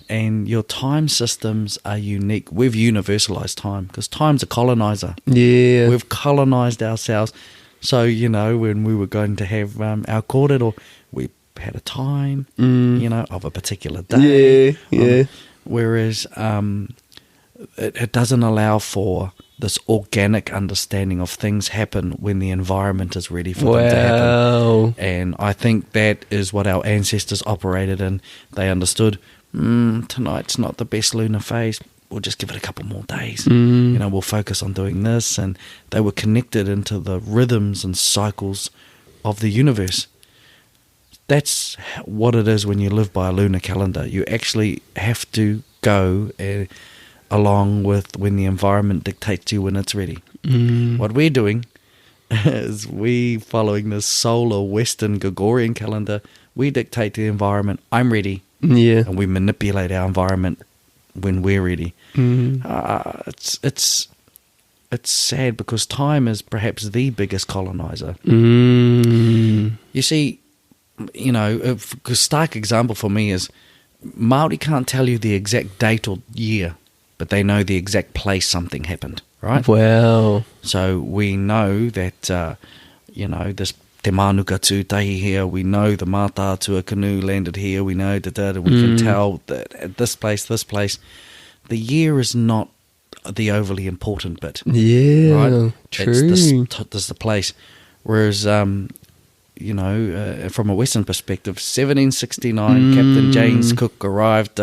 And your time systems are unique. We've universalized time because time's a colonizer. We've colonized ourselves. So, when we were going to have our kōrero, we had a time, of a particular day. Whereas it doesn't allow for this organic understanding of things happen when the environment is ready for them to happen. And I think that is what our ancestors operated in. They understood, tonight's not the best lunar phase. We'll just give it a couple more days. We'll focus on doing this. And they were connected into the rhythms and cycles of the universe. That's what it is when you live by a lunar calendar. You actually have to go along with when the environment dictates you when it's ready. What we're doing is we following this solar Western Gregorian calendar. We dictate the environment. I'm ready. And we manipulate our environment when we're ready. It's sad because time is perhaps the biggest colonizer. You see, a stark example for me is Māori can't tell you the exact date or year, but they know the exact place something happened, right? Wow. So we know that, this te manuka tūtahi here, we know the mātātua canoe landed here, we know we can tell that at this place, the year is not the overly important bit. Yeah, right? true. It's the place. Whereas, you know, from a Western perspective, 1769, Captain James Cook arrived,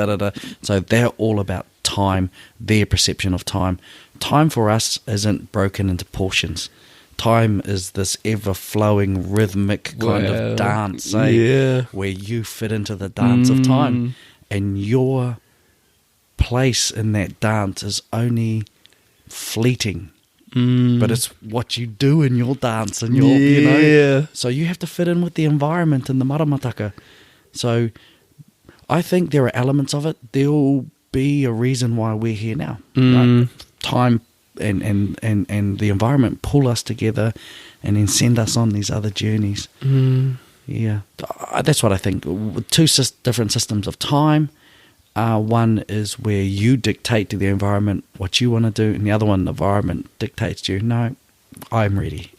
So they're all about time, their perception of time. Time for us isn't broken into portions. Time is this ever-flowing, rhythmic kind of dance, where you fit into the dance of time. And your place in that dance is only fleeting. But it's what you do in your dance and your, you know. So you have to fit in with the environment and the maramataka. So I think there are elements of it. There'll be a reason why we're here now. Right? Time and the environment pull us together and then send us on these other journeys. Yeah, that's what I think. Two different systems of time. One is where you dictate to the environment what you want to do, and the other one, the environment dictates to you. No, I'm ready.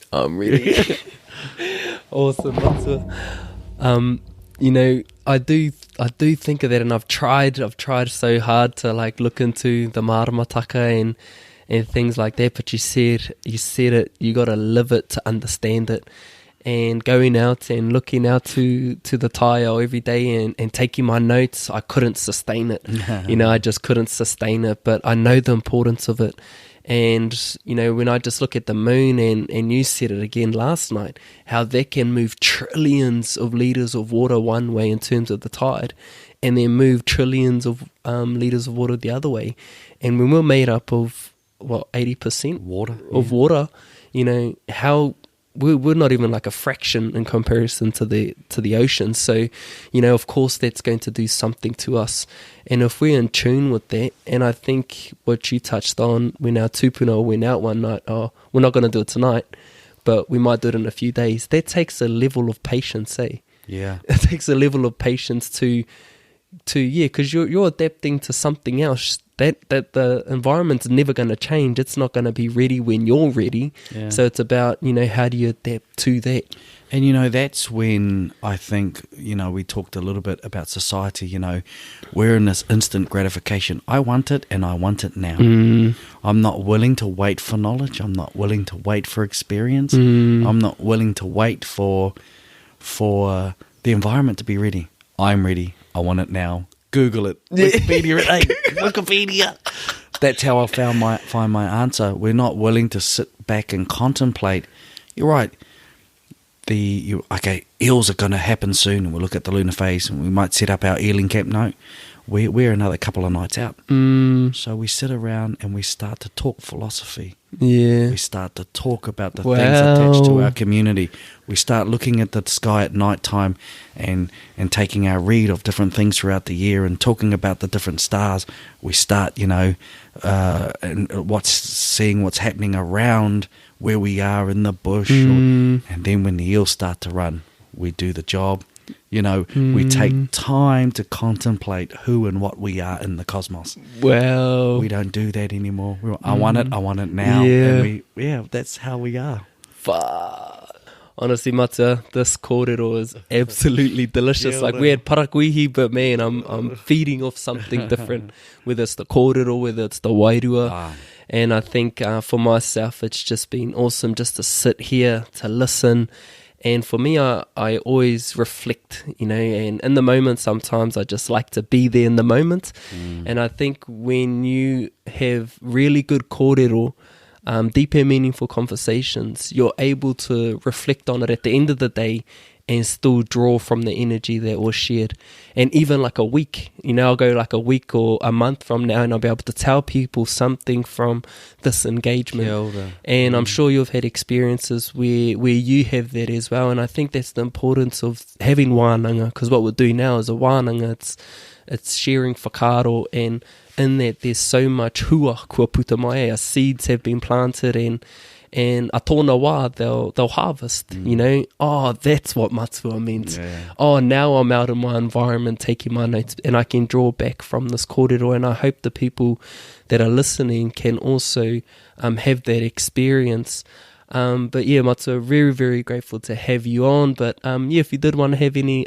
Awesome, Matua. You know, I do think of that, and I've tried so hard to like look into the maramataka and things like that. But you said it. You got to live it to understand it. And going out and looking out to the taiao every day and taking my notes, I couldn't sustain it. You know, I just couldn't sustain it. But I know the importance of it. And, you know, when I just look at the moon, and you said it again last night, how that can move trillions of litres of water one way in terms of the tide, and then move trillions of litres of water the other way. And when we're made up of, 80% water, you know, how... We're not even like a fraction in comparison to the ocean. So, you know, of course that's going to do something to us. And if we're in tune with that, and I think what you touched on when our tupuna went out one night, we're not going to do it tonight, but we might do it in a few days. That takes a level of patience, Yeah. It takes a level of patience to because you're adapting to something else. That the environment's never going to change. It's not going to be ready when you're ready. Yeah. So it's about, you know, how do you adapt to that? And, you know, that's when I think, you know, we talked a little bit about society, you know, we're in this instant gratification. I want it and I want it now. I'm not willing to wait for knowledge. I'm not willing to wait for experience. I'm not willing to wait for the environment to be ready. I'm ready. I want it now. Google it. Wikipedia. Wikipedia. That's how I find my answer. We're not willing to sit back and contemplate. You're right. Eels are going to happen soon, and we'll look at the lunar phase, and we might set up our eeling camp. No, we're another couple of nights out. So we sit around and we start to talk philosophy. Yeah. We start to talk about the things attached to our community. We start looking at the sky at night time and taking our read of different things throughout the year and talking about the different stars. We start, you know, seeing what's happening around where we are in the bush. And then when the eels start to run, we do the job. You know, we take time to contemplate who and what we are in the cosmos. Well, we don't do that anymore. I want it now. Yeah. And that's how we are. Honestly, Matua, this kōrero is absolutely delicious. Like, we had parakuihi, but man, I'm feeding off something different. Whether it's the kōrero, whether it's the wairua. And I think for myself, it's just been awesome just to sit here, to listen. And for me, I always reflect, you know, and in the moment, sometimes I just like to be there in the moment. And I think when you have really good kōrero, deep and meaningful conversations, you're able to reflect on it at the end of the day and still draw from the energy that was shared. And even like a week, you know, I'll go like a week or a month from now and I'll be able to tell people something from this engagement. And I'm sure you've had experiences where you have that as well. And I think that's the importance of having wānanga, because what we'll do now is a wānanga, it's sharing whakaaro, and in that there's so much hua kua puta mai. Our seeds have been planted and a tōna wā, they'll harvest, you know. Oh, that's what Matua means. Oh, now I'm out in my environment taking my notes and I can draw back from this kōrero, and I hope the people that are listening can also have that experience. But yeah, Matua, very, very grateful to have you on. But if you did want to have any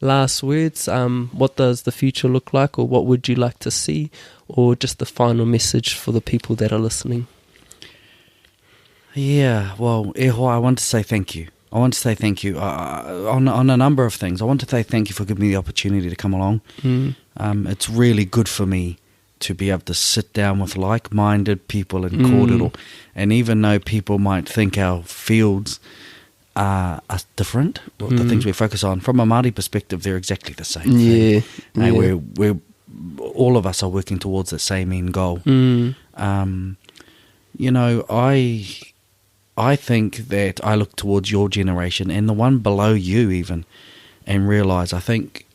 last words, what does the future look like, or what would you like to see, or just the final message for the people that are listening? Yeah, well, e hoa, I want to say thank you. I want to say thank you on a number of things. I want to say thank you for giving me the opportunity to come along. It's really good for me to be able to sit down with like-minded people in kōrero. And even though people might think our fields are different, the things we focus on, from a Māori perspective, they're exactly the same thing. And we're all of us are working towards the same end goal. You know, I think that I look towards your generation and the one below you even, and realise I think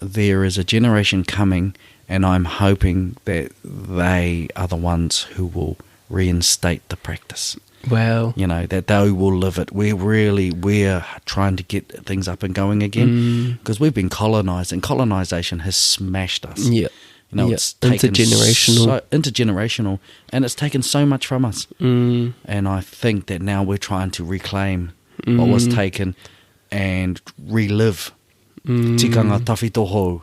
there is a generation coming, and I'm hoping that they are the ones who will reinstate the practice. Wow. You know, that they will live it. We're trying to get things up and going again, because we've been colonised, and colonisation has smashed us. Yeah. You know, it's taken intergenerational, and it's taken so much from us. And I think that now we're trying to reclaim what was taken and relive tikanga tawhito.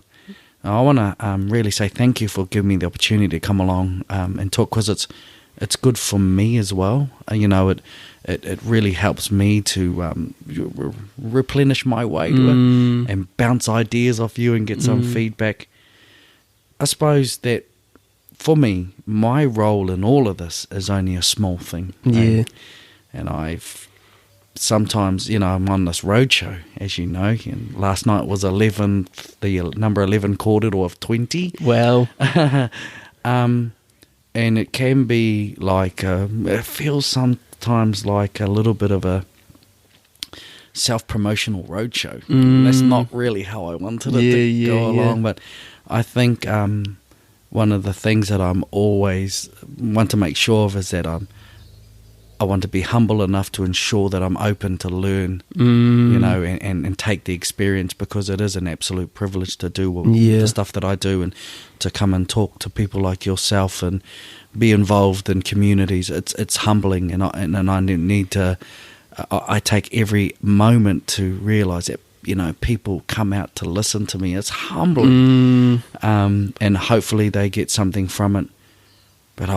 I want to really say thank you for giving me the opportunity to come along and talk, because it's good for me as well. You know, it really helps me to replenish my way to it and bounce ideas off you and get some feedback. I suppose that for me, my role in all of this is only a small thing. Yeah. And I've sometimes, you know, I'm on this roadshow, as you know, and last night was the number 11 kōrero of 20. Wow. And it can be like, it feels sometimes like a little bit of a self-promotional roadshow. That's not really how I wanted it to go along, but I think one of the things that I'm always want to make sure of is that I want to be humble enough to ensure that I'm open to learn, you know, and take the experience, because it is an absolute privilege to do the stuff that I do, and to come and talk to people like yourself and be involved in communities. It's humbling, and I need to. I take every moment to realise that, you know, people come out to listen to me. It's humbling, and hopefully they get something from it. But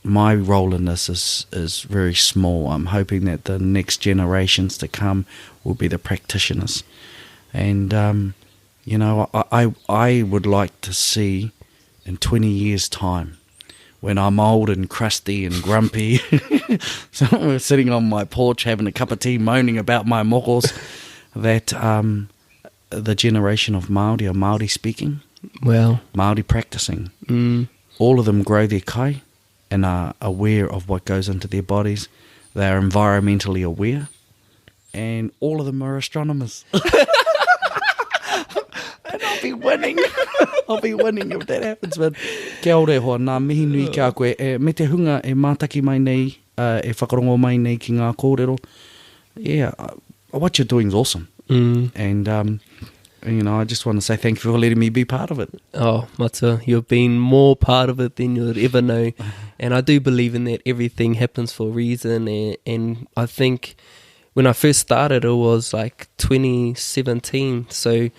my role in this is very small. I'm hoping that the next generations to come will be the practitioners, and you know, I would like to see in 20 years' time, when I'm old and crusty and grumpy, so we're sitting on my porch having a cup of tea, moaning about my mokos, that the generation of Māori are Māori speaking, Māori practicing. All of them grow their kai and are aware of what goes into their bodies. They are environmentally aware, and all of them are astronomers. And I'll be winning. I'll be winning if that happens. But kia ore hoa, nā mihi nui kia koe. Me te hunga e mātaki mai nei, e whakarongo mai nei ki ngā kōrero. Yeah, what you're doing is awesome. And you know, I just want to say thank you for letting me be part of it. Oh, Matua, you've been more part of it than you'll ever know. And I do believe in that everything happens for a reason. And I think when I first started, it was like 2017. So,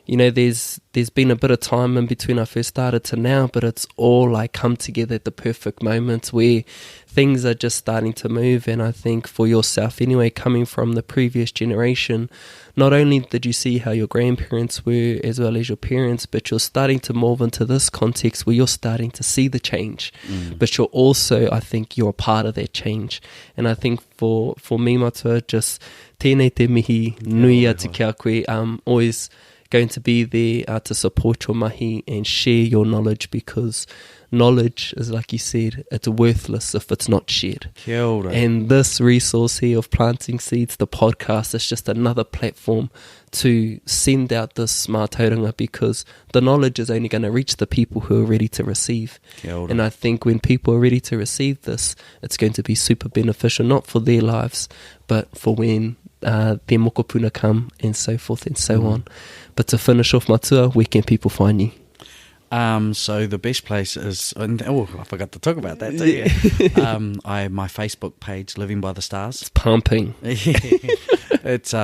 you know, there's been a bit of time in between I first started to now, but it's all like come together at the perfect moments where things are just starting to move. And I think for yourself anyway, coming from the previous generation, not only did you see how your grandparents were as well as your parents, but you're starting to move into this context where you're starting to see the change. But you're also, I think, you're a part of that change. And I think for me, Matua, just tēnei te mihi nui atu kia koe, always going to be there to support your mahi and share your knowledge, because knowledge is, like you said, it's worthless if it's not shared. Kia ora. And this resource here of planting seeds, the podcast, is just another platform to send out this mātauranga, because the knowledge is only going to reach the people who are ready to receive. Kia ora. And I think when people are ready to receive this, it's going to be super beneficial, not for their lives, but for when their mokopuna come, and so forth and so on. But to finish off, Matua, where can people find you? So the best place is, oh, I forgot to talk about that too. I have my Facebook page, Living by the Stars. It's pumping. It's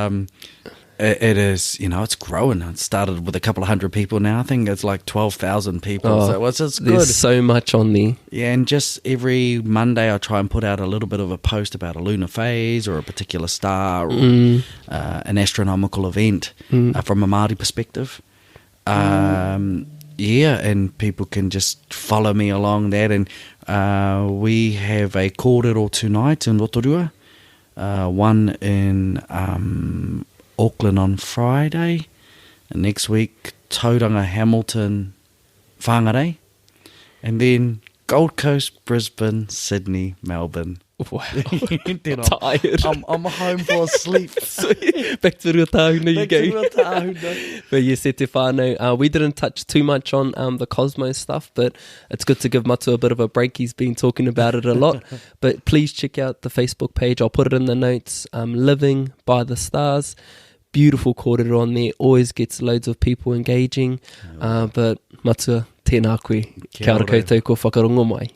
it is, it's growing. It started with a couple of hundred people now. I think it's like 12,000 people. So it's good. There's so much on there. Yeah, and just every Monday I try and put out a little bit of a post about a lunar phase or a particular star or an astronomical event from a Māori perspective. Yeah, and people can just follow me along that. And we have a kōrero tonight in Rotorua, one in Auckland on Friday, and next week Tauranga, Hamilton, Whangarei, and then Gold Coast, Brisbane, Sydney, Melbourne. Wow. Tired. I'm home for sleep. Back to Ruatahuna you go. But yes, te whānau, we didn't touch too much on the cosmos stuff, but it's good to give Matua a bit of a break. He's been talking about it a lot. But please check out the Facebook page. I'll put it in the notes. Living by the Stars. Beautiful kōrero on there. Always gets loads of people engaging. But Matua, tēnā koe. Kia ora koutou, ko whakarongo mai.